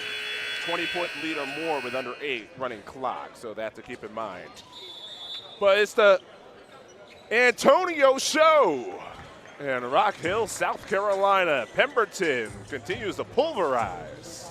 20-point lead or more with under 8 running clock, so that to keep in mind. But it's the Antonio Show. And Rock Hill, South Carolina, Pemberton continues to pulverize.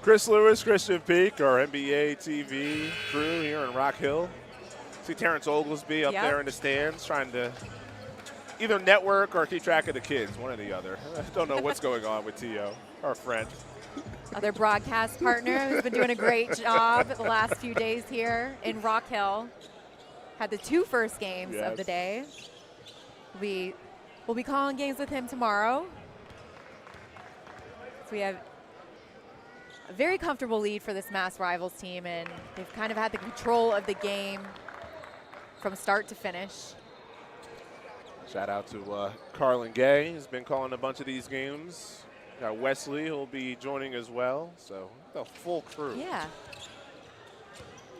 Chris Lewis, Christian Peak, our NBA TV crew here in Rock Hill. See Terrence Oglesby up there in the stands trying to either network or keep track of the kids, one or the other. I don't know what's going on with T.O., our friend. Other broadcast partner who's been doing a great job the last few days here in Rock Hill. Had the 2 first games of the day. We'll be calling games with him tomorrow. So we have a very comfortable lead for this Mass Rivals team, and they've kind of had the control of the game from start to finish. Shout out to Carlin Gay, who's been calling a bunch of these games. Got Wesley, who'll be joining as well. So the full crew. Yeah.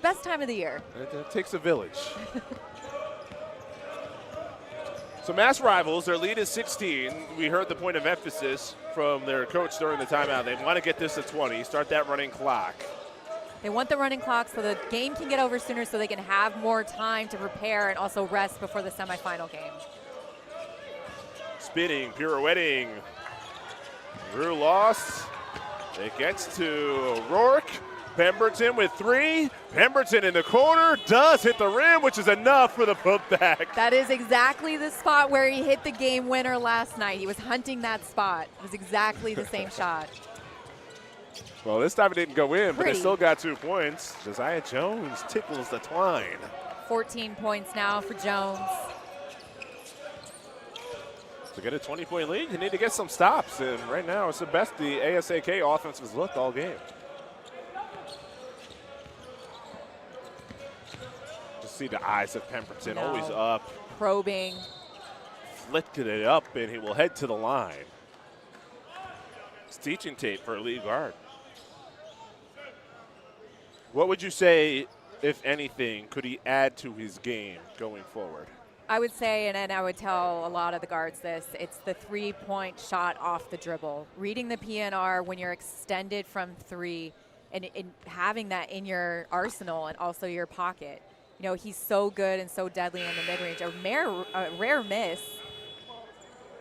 Best time of the year. It takes a village. So Mass Rivals, their lead is 16. We heard the point of emphasis from their coach during the timeout. They want to get this to 20, start that running clock. They want the running clock so the game can get over sooner so they can have more time to prepare and also rest before the semifinal game. Spinning, pirouetting. Drew lost. It gets to Rourke. Pemberton with 3. Pemberton in the corner does hit the rim, which is enough for the putback. That is exactly the spot where he hit the game winner last night. He was hunting that spot. It was exactly the same shot. Well, this time it didn't go in, but they still got 2 points. Josiah Jones tickles the twine. 14 points now for Jones. To get a 20-point lead, you need to get some stops. And right now, it's the best the ASAK offense has looked all game. Just see the eyes of Pemberton, always up. Probing. Flicked it up, and he will head to the line. It's teaching tape for a lead guard. What would you say, if anything, could he add to his game going forward? I would say, and I would tell a lot of the guards this, it's the 3-point shot off the dribble. Reading the PNR when you're extended from 3 and having that in your arsenal and also your pocket. You know, he's so good and so deadly in the mid-range. A rare miss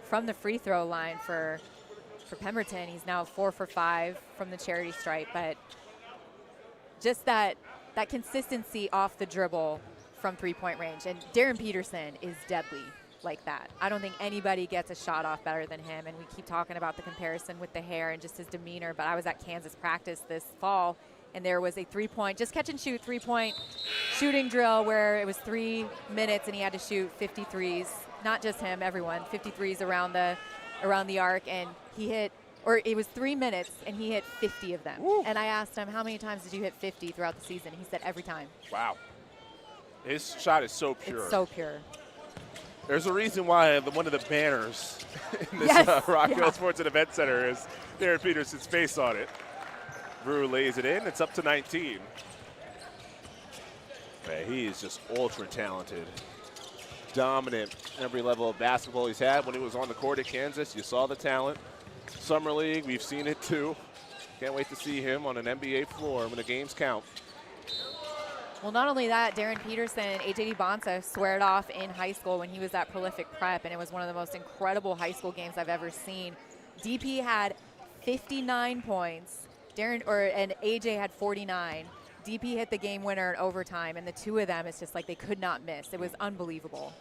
from the free throw line for Pemberton. He's now 4 for 5 from the charity stripe, but just that consistency off the dribble from 3-point range. And Darren Peterson is deadly like that. I don't think anybody gets a shot off better than him. And we keep talking about the comparison with the hair and just his demeanor. But I was at Kansas practice this fall, and there was a 3-point, just catch and shoot, 3-point shooting drill where it was 3 minutes and he had to shoot 53s. Not just him, everyone, 53s around the arc. And he hit, or it was 3 minutes and he hit 50 of them. Woo. And I asked him, how many times did you hit 50 throughout the season? He said every time. Wow. His shot is so pure. It's so pure. There's a reason why one of the banners in this Rock Hill Sports and Event Center is Darren Peterson's face on it. Brew lays it in. It's up to 19. Man, he is just ultra talented. Dominant every level of basketball he's had. When he was on the court at Kansas, you saw the talent. Summer League, we've seen it too. Can't wait to see him on an NBA floor when the games count. Well, not only that, Darren Peterson, AJ Bonsa squared off in high school when he was at Prolific Prep, and it was one of the most incredible high school games I've ever seen. DP had 59 points, and AJ had 49. DP hit the game winner in overtime, and the two of them, it's just like they could not miss. It was unbelievable.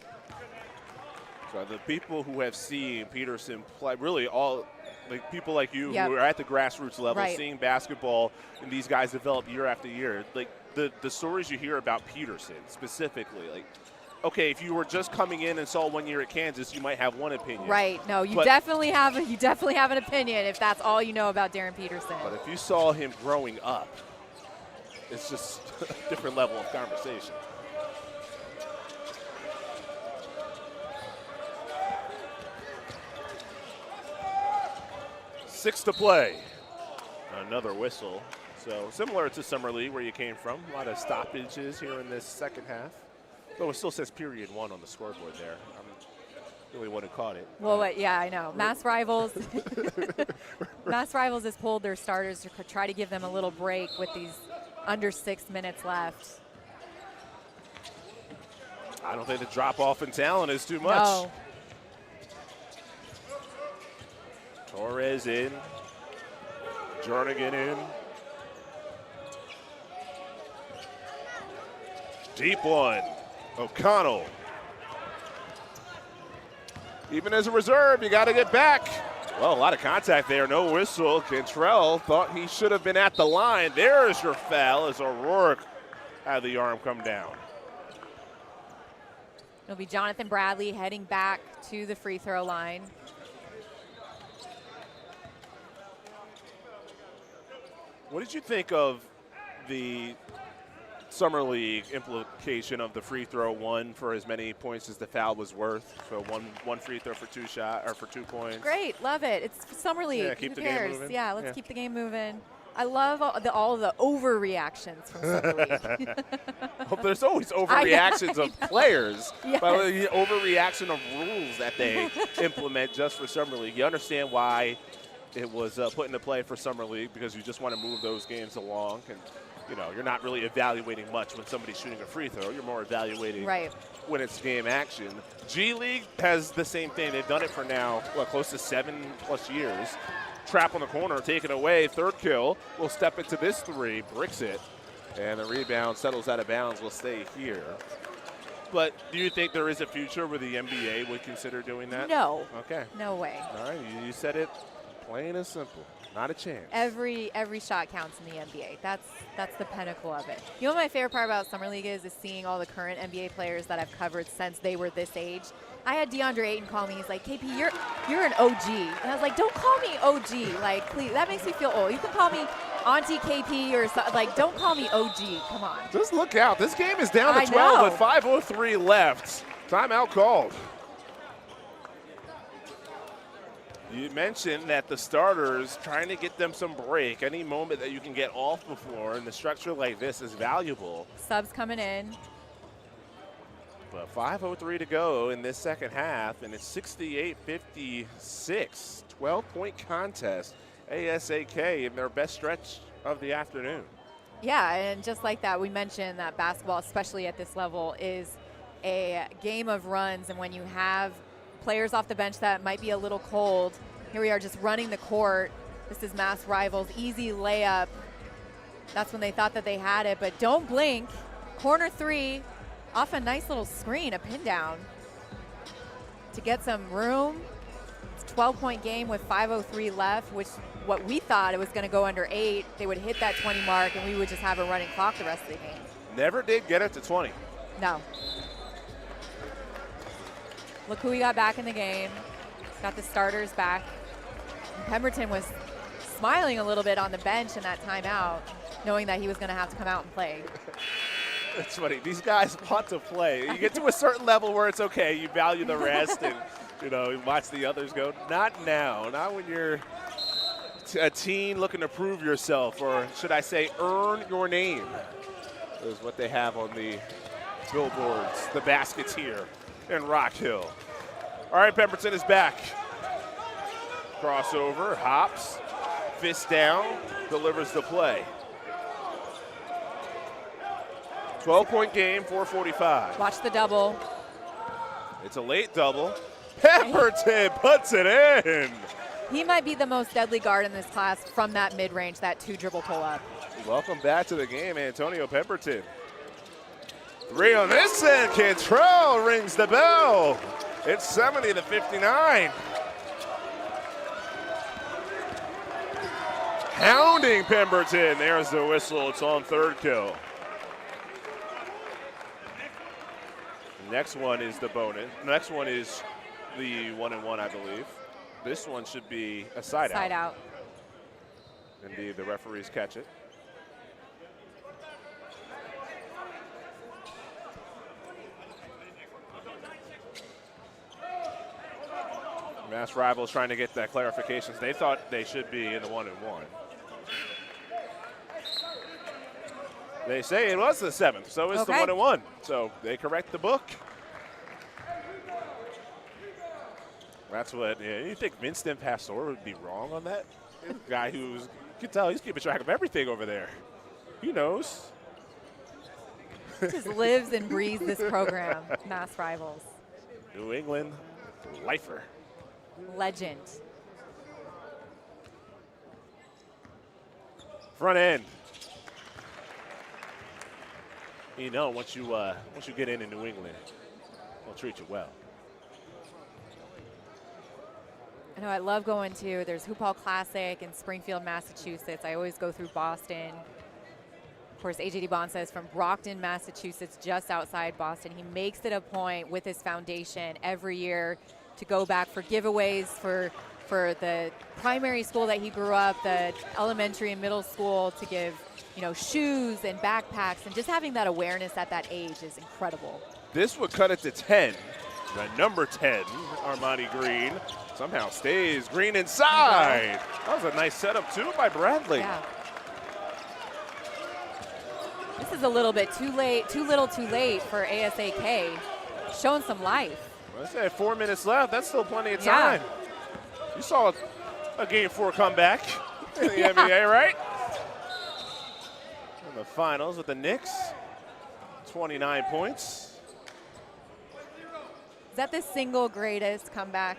So the people who have seen Peterson play, really all, like people like you who are at the grassroots level, seeing basketball and these guys develop year after year, like the stories you hear about Peterson specifically, like, okay, if you were just coming in and saw 1 year at Kansas, you might have one opinion. Right. No, you definitely have an opinion if that's all you know about Darren Peterson. But if you saw him growing up, it's just a different level of conversation. Six to play. Another whistle. So similar to Summer League where you came from. A lot of stoppages here in this second half. Though it still says period 1 on the scoreboard there. I'm the only one who caught it. Well, yeah, I know. Mass Rivals. Mass Rivals has pulled their starters to try to give them a little break with these under 6 minutes left. I don't think the drop off in talent is too much. No. Torres in. Jernigan in. Deep one. O'Connell. Even as a reserve, you got to get back. Well, a lot of contact there. No whistle. Cantrell thought he should have been at the line. There's your foul as O'Rourke had the arm come down. It'll be Jonathan Bradley heading back to the free throw line. What did you think of the Summer League implication of the free throw one for as many points as the foul was worth? So one free throw for 2 points. Great, love it. It's Summer League. Yeah, keep Who the cares? game moving. Yeah, let's keep the game moving. I love all the overreactions from Summer League. Well, there's always overreactions of players, Yes. but the overreaction of rules that they implement just for Summer League. You understand why it was put into play for Summer League, because you just want to move those games along, and you know you're not really evaluating much when somebody's shooting a free throw. You're more evaluating when it's game action. G League has the same thing. They've done it for now, close to 7+ years. Trap on the corner, take it away. Third kill. Will step into this three, bricks it, and the rebound settles out of bounds. Will stay here. But do you think there is a future where the NBA would consider doing that? No. Okay. No way. All right, you said it plain and simple. Not a chance. Every shot counts in the NBA. That's the pinnacle of it. You know what my favorite part about Summer League is seeing all the current NBA players that I've covered since they were this age. I had DeAndre Ayton call me. He's like, KP, you're an OG. And I was like, don't call me OG. Like, please, that makes me feel old. You can call me Auntie KP or something. Like, don't call me OG. Come on. Just look out. This game is down to 12 with 5:03 left. Timeout called. You mentioned that the starters, trying to get them some break. Any moment that you can get off the floor in the structure like this is valuable. Subs coming in. But 5:03 to go in this second half, and it's 68-56. 12-point contest. ASAK in their best stretch of the afternoon. Yeah, and just like that, we mentioned that basketball, especially at this level, is a game of runs. And when you have players off the bench that might be a little cold, here we are just running the court. This is Mass Rivals, easy layup. That's when they thought that they had it, but don't blink. Corner three, off a nice little screen, a pin down to get some room. It's a 12-point game with 5:03 left, which what we thought it was going to go under 8. They would hit that 20 mark, and we would just have a running clock the rest of the game. Never did get it to 20. No. Look who we got back in the game. Got the starters back. And Pemberton was smiling a little bit on the bench in that timeout, knowing that he was going to have to come out and play. It's funny. These guys want to play. You get to a certain level where it's okay. You value the rest and, you know, watch the others go. Not now. Not when you're a teen looking to prove yourself, or should I say earn your name, is what they have on the billboards, the baskets here in Rock Hill. All right, Pemberton is back. Crossover, hops, fist down, delivers the play. 12-point game, 4:45. Watch the double. It's a late double. Pemberton puts it in. He might be the most deadly guard in this class from that mid-range, that 2-dribble pull-up. Welcome back to the game, Antonio Pemberton. 3 on this end. Cantrell rings the bell. It's 70-59. Hounding Pemberton. There's the whistle. It's on third kill. Next one is the bonus. Next one is the 1-and-1, I believe. This one should be a side out. Side out. Indeed, the referees catch it. Mass Rivals trying to get that clarifications. They thought they should be in the 1-and-1. They say it was the 7th, so it's the 1-and-1. So they correct the book. That's what, you think Vincent Pastor would be wrong on that? The guy who's, you can tell he's keeping track of everything over there. He knows. Just lives and breathes this program, Mass Rivals. New England lifer. Legend. Front end. You know, once you get in New England, they'll treat you well. I know I love going to, there's Hoop Hall Classic in Springfield, Massachusetts. I always go through Boston. Of course, AJ DeBonsa is from Brockton, Massachusetts, just outside Boston. He makes it a point with his foundation every year to go back for giveaways for the primary school that he grew up, the elementary and middle school, to give, you know, shoes and backpacks, and just having that awareness at that age is incredible. This would cut it to 10. The number 10, Armani Green, somehow stays. Green inside. That was a nice setup, too, by Bradley. Yeah. This is a little bit too late, too little too late for ASAK. Showing some life. I said 4 minutes left. That's still plenty of time. Yeah. You saw a Game 4 comeback in the NBA, right? In the finals with the Knicks, 29 points. Is that the single greatest comeback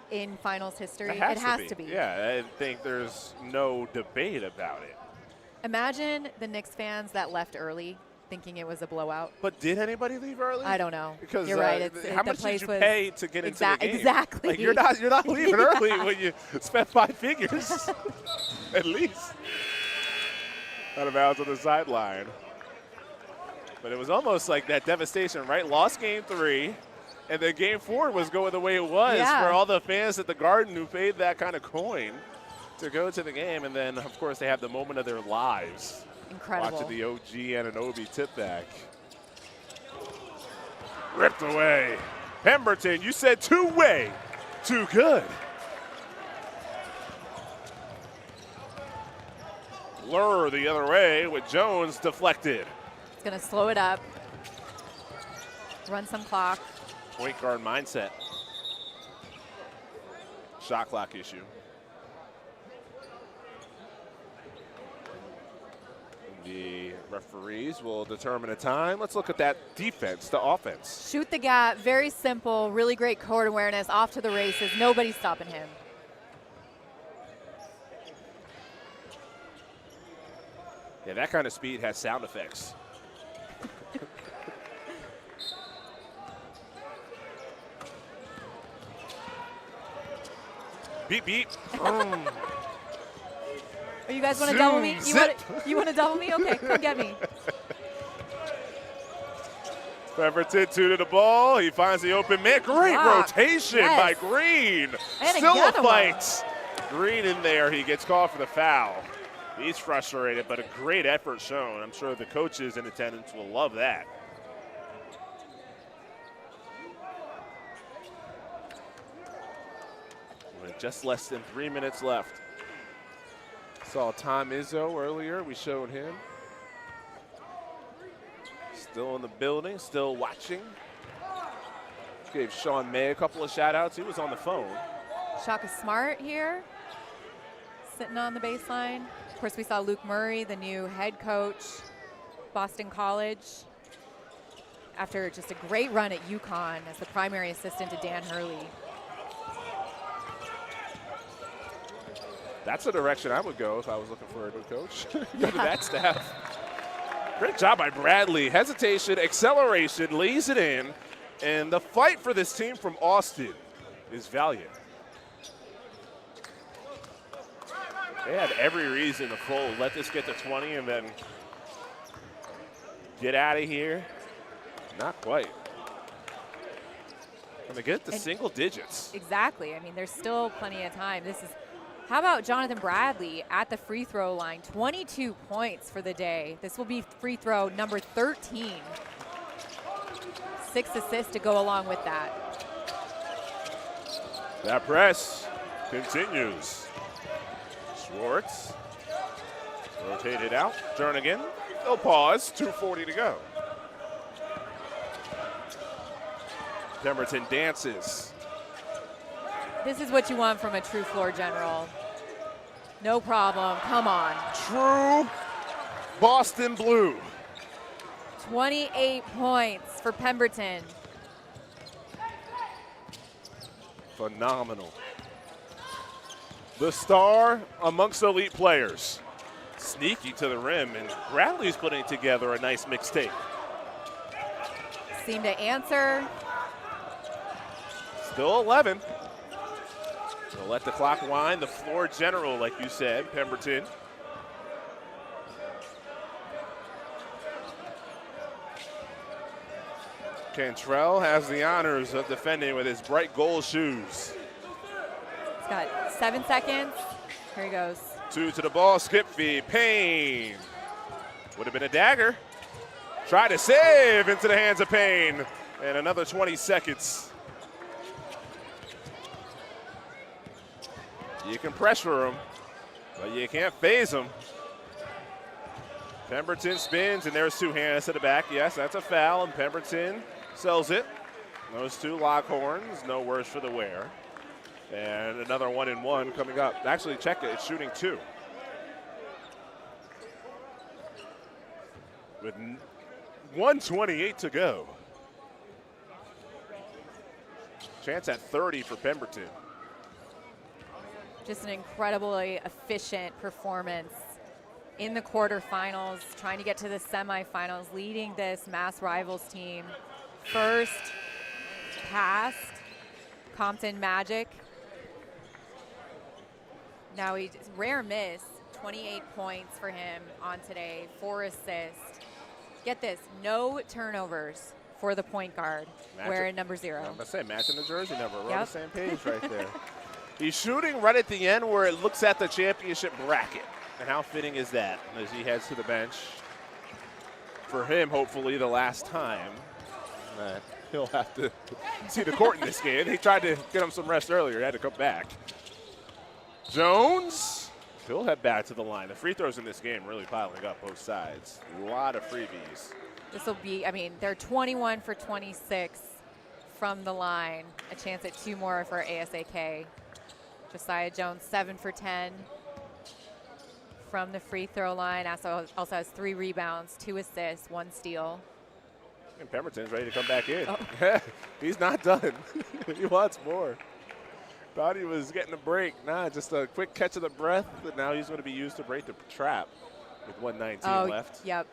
in finals history? It has to be. Yeah, I think there's no debate about it. Imagine the Knicks fans that left early thinking it was a blowout. But did anybody leave early? I don't know. Because you're right. How much did you pay to get into the game? Exactly. Like, you're not leaving early when you spent 5 figures, at least. Out of bounds on the sideline. But it was almost like that devastation, right? Lost Game 3, and then Game 4 was going the way it was for all the fans at the Garden who paid that kind of coin to go to the game. And then, of course, they have the moment of their lives. Incredible. Watching the OG Anunoby tip back. Ripped away. Pemberton, you said two-way. Too good. Lure the other way with Jones deflected. It's going to slow it up. Run some clock. Point guard mindset. Shot clock issue. The referees will determine a time. Let's look at that defense to offense. Shoot the gap, very simple, really great court awareness, off to the races, nobody's stopping him. Yeah, that kind of speed has sound effects. Beep, beep. Oh, you guys want to double me? You want to double me? Okay, come get me. Pemberton to the ball. He finds the open man. Great rotation by Green. And still a fight. Green in there. He gets called for the foul. He's frustrated, but a great effort shown. I'm sure the coaches in attendance will love that. With just less than 3 minutes left. Saw Tom Izzo earlier. We showed him. Still in the building, still watching. Gave Sean May a couple of shout-outs. He was on the phone. Shaka Smart here, sitting on the baseline. Of course, we saw Luke Murray, the new head coach, Boston College, after just a great run at UConn as the primary assistant to Dan Hurley. That's the direction I would go if I was looking for a new coach. Go to that staff. Great job by Bradley. Hesitation, acceleration, lays it in. And the fight for this team from Austin is valiant. They had every reason to fold. Let this get to 20 and then get out of here. Not quite. And they get to single digits. Exactly. I mean, there's still plenty of time. This is. How about Jonathan Bradley at the free throw line? 22 points for the day. This will be free throw number 13. 6 assists to go along with that. That press continues. Schwartz rotated out. Jernigan. They'll pause. 2:40 to go. Pemberton dances. This is what you want from a true floor general. No problem. Come on. True Boston Blue. 28 points for Pemberton. Phenomenal. The star amongst elite players. sneaky to the rim, and Bradley's putting together a nice mixtape. Seem to answer. Still 11. We'll let the clock wind. The floor general, like you said, Pemberton. Cantrell has the honors of defending with his bright gold shoes. He's got 7 seconds. Here he goes. 2 to the ball, skip feed, Payne. Would have been a dagger. Try to save into the hands of Payne. And another 20 seconds. You can pressure him, but you can't phase him. Pemberton spins, and there's 2 hands to the back. Yes, that's a foul, and Pemberton sells it. Those 2 Lockhorns, no worse for the wear. And another 1-and-1 coming up. Actually, check it, it's shooting 2. With 1:28 to go. Chance at 30 for Pemberton. Just an incredibly efficient performance in the quarterfinals, trying to get to the semifinals, leading this Mass Rivals team. First past Compton Magic. Now he rare miss, 28 points for him on today, 4 assists. Get this, no turnovers for the point guard, wearing number 0. I'm gonna say matching the jersey number. We're on the same page right there. He's shooting right at the end where it looks at the championship bracket. And how fitting is that as he heads to the bench? For him, hopefully, the last time. He'll have to see the court in this game. He tried to get him some rest earlier. He had to come back. Jones, he'll head back to the line. The free throws in this game really piling up both sides. A lot of freebies. This will be, I mean, they're 21 for 26 from the line. A chance at 2 more for ASAK. Josiah Jones, 7 for 10 from the free throw line. Also has 3 rebounds, 2 assists, 1 steal. And Pemberton's ready to come back in. Oh. He's not done. He wants more. Thought he was getting a break. Nah, just a quick catch of the breath. But now he's going to be used to break the trap with 1:19 left. Yep.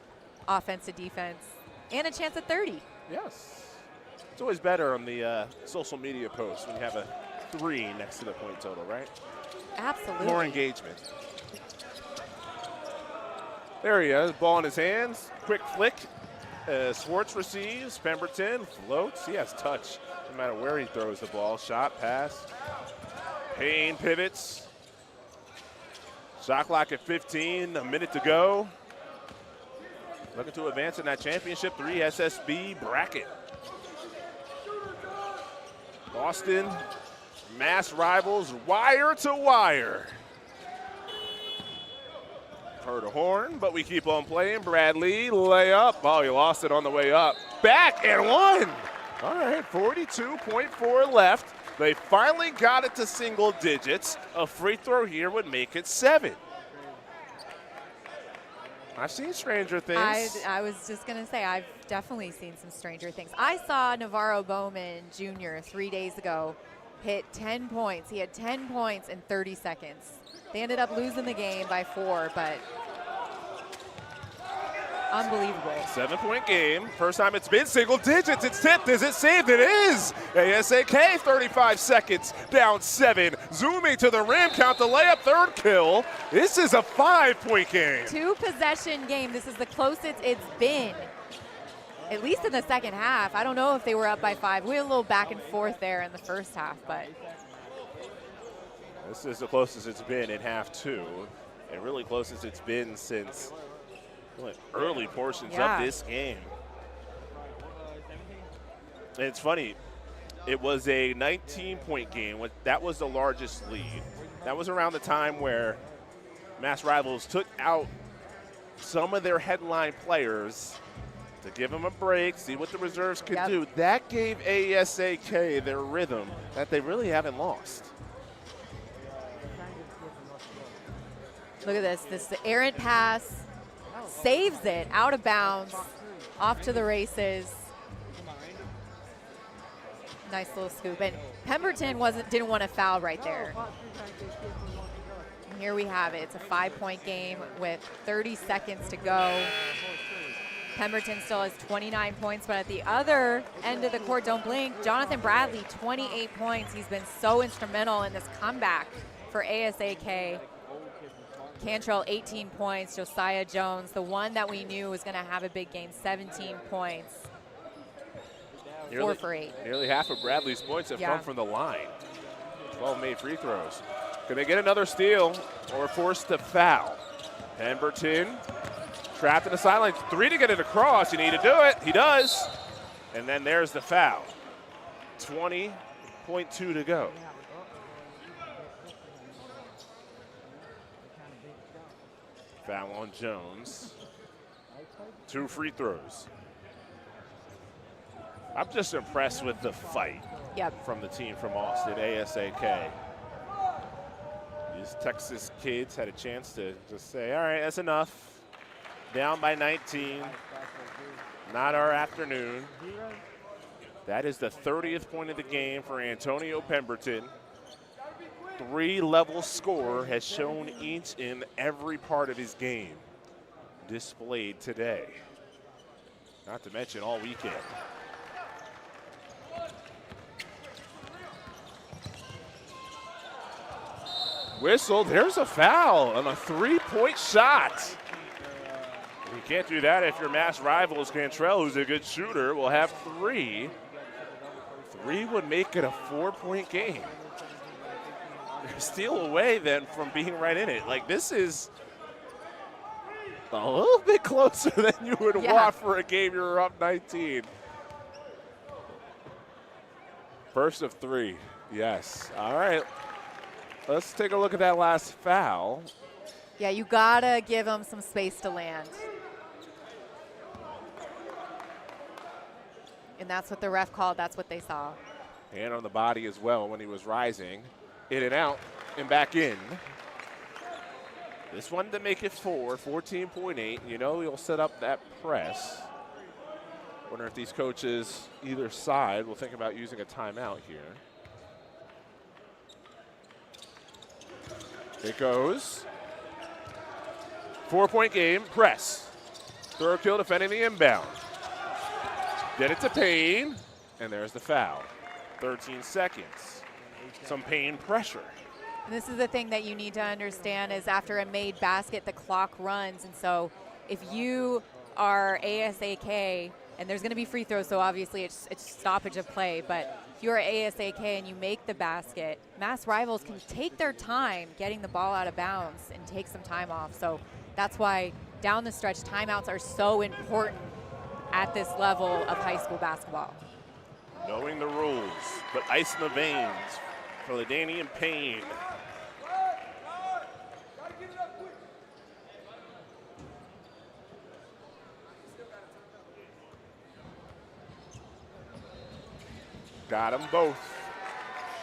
Offense to defense. And a chance at 30. Yes. It's always better on the social media posts when you have a 3 next to the point total, right? Absolutely. More engagement. There he is, ball in his hands. Quick flick. Swartz receives. Pemberton floats. He has touch no matter where he throws the ball. Shot, pass. Payne pivots. Shot clock at 15. A minute to go. Looking to advance in that championship 3SSB bracket. Boston, Mass Rivals, wire to wire. Heard a horn, but we keep on playing. Bradley, layup. Oh, he lost it on the way up. Back and 1. All right, 42.4 left. They finally got it to single digits. A free throw here would make it 7. I've seen stranger things. I was just going to say, I've definitely seen some stranger things. I saw Navarro Bowman Jr. 3 days ago hit 10 points. He had 10 points in 30 seconds. They ended up losing the game by 4, but unbelievable. 7-point game. First time it's been single digits. It's tipped. Is it saved? It is. ASAK, 35 seconds, down 7. Zooming to the rim, count the layup, 3rd kill. This is a 5-point game. 2-possession game. This is the closest it's been, at least in the second half. I don't know if they were up by 5. We had a little back and forth there in the first half, but. This is the closest it's been in half 2, and really closest it's been since early portions of this game. And it's funny, it was a 19-point game. That was the largest lead. That was around the time where Mass Rivals took out some of their headline players to give them a break, see what the reserves could do. That gave ASAK their rhythm that they really haven't lost. Look at this. This is the errant pass. Saves it out of bounds. Off to the races. Nice little scoop. And Pemberton didn't want to foul right there. here we have it. It's a 5-point game with 30 seconds to go. Pemberton still has 29 points, but at the other end of the court, don't blink, Jonathan Bradley, 28 points. He's been so instrumental in this comeback for ASAK. Cantrell, 18 points. Josiah Jones, the one that we knew was going to have a big game, 17 points. 4 for 8. Nearly half of Bradley's points have come from the line. 12 made free throws. Can they get another steal or force the foul? Pemberton trapped in the sideline. 3 to get it across. You need to do it. He does. And then there's the foul. 20.2 to go. Foul on Jones. 2 free throws. I'm just impressed with the fight from the team from Austin, ASAK. These Texas kids had a chance to just say, all right, that's enough. Down by 19. Not our afternoon. That is the 30th point of the game for Antonio Pemberton. 3-level score has shown each and every part of his game displayed today. Not to mention all weekend. Whistle, there's a foul on a 3-point shot. You can't do that if your mass rivals, Cantrell, who's a good shooter, will have 3. 3 would make it a 4-point game. Steal away then from being right in it. Like, this is a little bit closer than you would want for a game you're up 19. First of 3, yes. All right. Let's take a look at that last foul. Yeah, you gotta give him some space to land. And that's what the ref called, that's what they saw. Hand on the body as well when he was rising. In and out and back in. This one to make it 14.8. You know he'll set up that press. Wonder if these coaches, either side, will think about using a timeout here. It goes. 4-point game, press. Throw kill defending the inbound. Get it to Payne, and there's the foul. 13 seconds. Some Payne pressure. And this is the thing that you need to understand is after a made basket, the clock runs. And so if you are ASAK, and there's going to be free throws, so obviously it's stoppage of play, but if you're ASAK and you make the basket, mass rivals can take their time getting the ball out of bounds and take some time off. So that's why down the stretch, timeouts are so important at this level of high school basketball. Knowing the rules, but ice in the veins for LaDainian Payne. Got them both.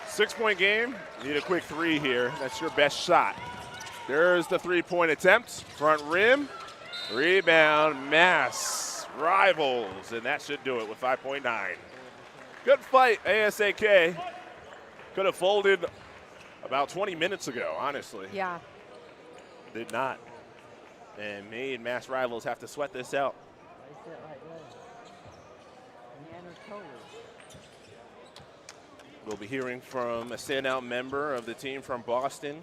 6-point game. Need a quick 3 here. That's your best shot. There's the 3-point attempt. Front rim. Rebound. Mass rivals. And that should do it with 5.9. Good fight, ASAK. Could have folded about 20 minutes ago, honestly. Yeah. Did not. And made mass rivals have to sweat this out. We'll be hearing from a standout member of the team from Boston.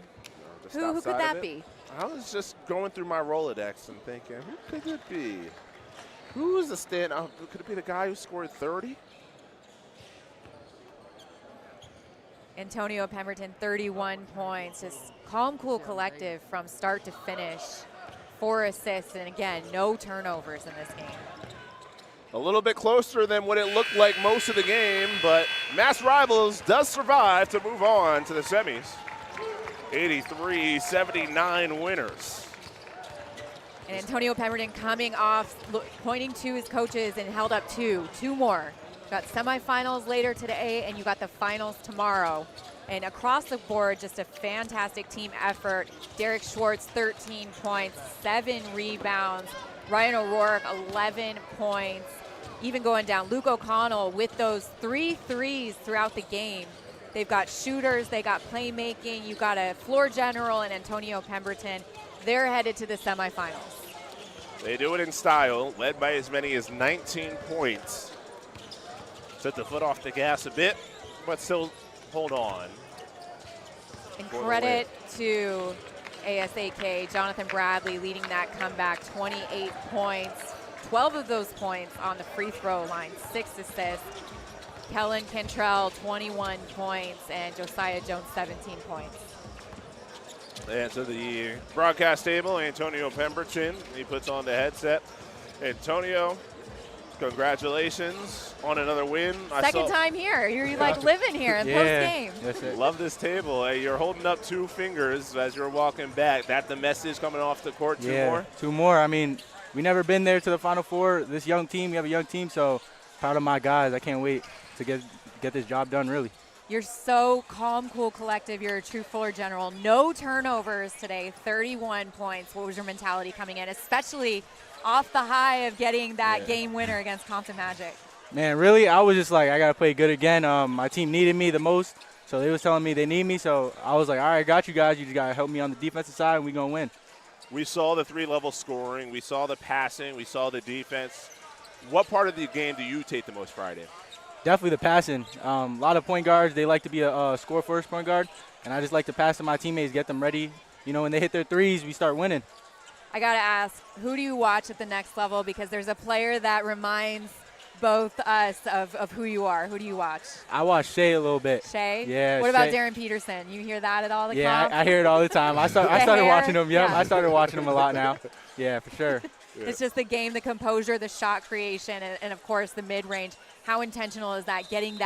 Who could that be? I was just going through my Rolodex and thinking, who could it be? Who is the standout? Could it be the guy who scored 30? Antonio Pemberton, 31 points. Just calm, cool, collective from start to finish. 4 assists, and again, no turnovers in this game. A little bit closer than what it looked like most of the game, but Mass Rivals does survive to move on to the semis. 83-79 winners. And Antonio Pemberton coming off, pointing to his coaches and held up 2 more. Got semifinals later today, and you got the finals tomorrow. And across the board, just a fantastic team effort. Derek Schwartz, 13 points, 7 rebounds. Ryan O'Rourke, 11 points. Even going down, Luke O'Connell with those 3 threes throughout the game. They've got shooters, they got playmaking, you got a floor general in Antonio Pemberton. They're headed to the semifinals. They do it in style, led by as many as 19 points. Set the foot off the gas a bit, but still hold on. And credit to ASAK, Jonathan Bradley leading that comeback, 28 points, 12 of those points on the free throw line, 6 assists. Kellen Cantrell, 21 points, and Josiah Jones, 17 points. And to the broadcast table, Antonio Pemberton, he puts on the headset. Antonio, congratulations on another win. Second time here. You're like living here in post-game. That's it. Love this table. Hey, you're holding up 2 fingers as you're walking back. That the message coming off the court, 2 more? 2 more. I mean, we never been there to the Final Four. This young team, we have a young team, so proud of my guys. I can't wait to get this job done, really. You're so calm, cool, collective. You're a true floor general. No turnovers today, 31 points. What was your mentality coming in, especially off the high of getting that game winner against Compton Magic? Man, really, I was just like, I got to play good again. My team needed me the most, so they was telling me they need me. So I was like, all right, I got you guys. You just got to help me on the defensive side, and we're going to win. We saw the 3-level scoring. We saw the passing. We saw the defense. What part of the game do you take the most pride in? Definitely the passing. A lot of point guards, they like to be a score-first point guard, and I just like to pass to my teammates, get them ready. You know, when they hit their threes, we start winning. I got to ask, who do you watch at the next level? Because there's a player that reminds both us of who you are. Who do you watch? I watch Shea a little bit. Shea? Yeah. What about Darren Peterson? You hear that at all? The comp? I hear it all the time. I started watching him. Yep, Yeah. I started watching him a lot now. Yeah, for sure. It's just the game, the composure, the shot creation, and of course the mid-range. How intentional is that? Getting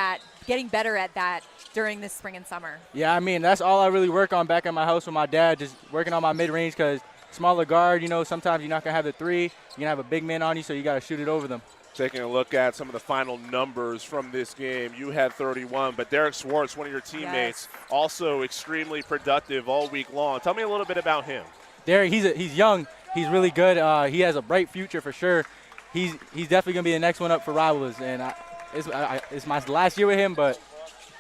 better at that during this spring and summer? Yeah, I mean, that's all I really work on back at my house with my dad, just working on my mid-range because smaller guard, you know, sometimes you're not going to have the 3. You're going to have a big man on you, so you got to shoot it over them. Taking a look at some of the final numbers from this game, you had 31, but Derek Schwartz, one of your teammates, also extremely productive all week long. Tell me a little bit about him. Derek, he's young. He's really good. He has a bright future for sure. He's definitely going to be the next one up for Rivals, and it's my last year with him, but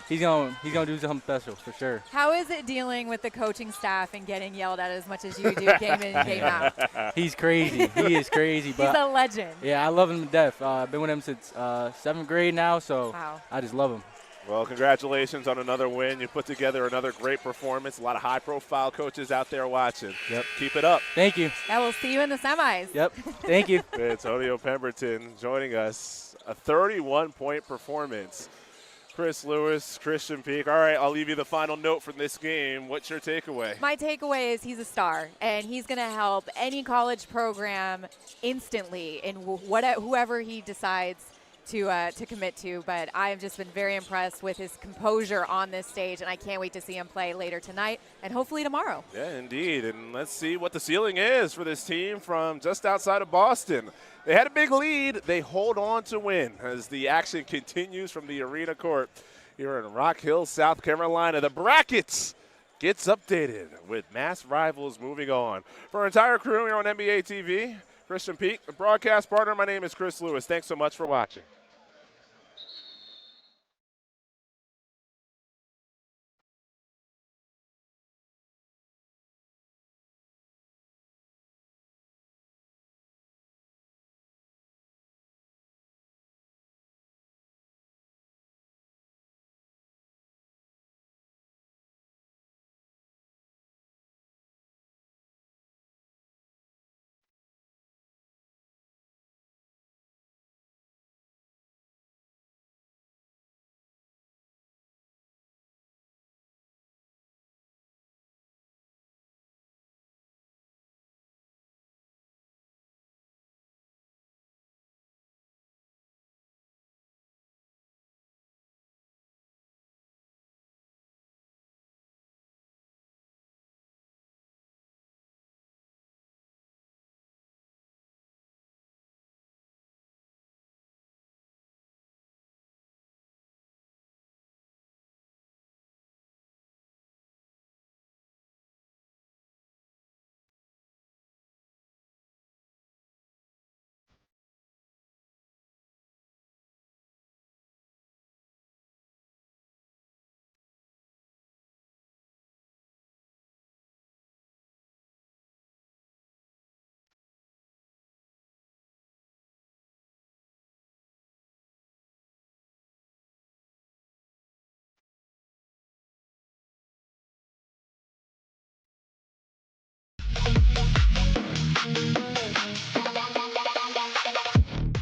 he's gonna do something special for sure. How is it dealing with the coaching staff and getting yelled at as much as you do game in and game out? He's crazy. He is crazy. But he's a legend. Yeah, I love him to death. I've been with him since 7th grade now, so I just love him. Well, congratulations on another win. You put together another great performance. A lot of high-profile coaches out there watching. Yep. Keep it up. Thank you. Yeah, we'll see you in the semis. Yep. Thank you. Antonio Pemberton joining us. A 31-point performance. Chris Lewis, Christian Peak. All right, I'll leave you the final note from this game. What's your takeaway? My takeaway is he's a star, and he's going to help any college program instantly in whoever he decides to commit to. But I have just been very impressed with his composure on this stage, and I can't wait to see him play later tonight and hopefully tomorrow. Yeah, indeed. And let's see what the ceiling is for this team from just outside of Boston. They had a big lead. They hold on to win as the action continues from the arena court here in Rock Hill, South Carolina. The brackets gets updated with mass rivals moving on. For our entire crew here on NBA TV, Christian Peak, the broadcast partner, my name is Chris Lewis. Thanks so much for watching.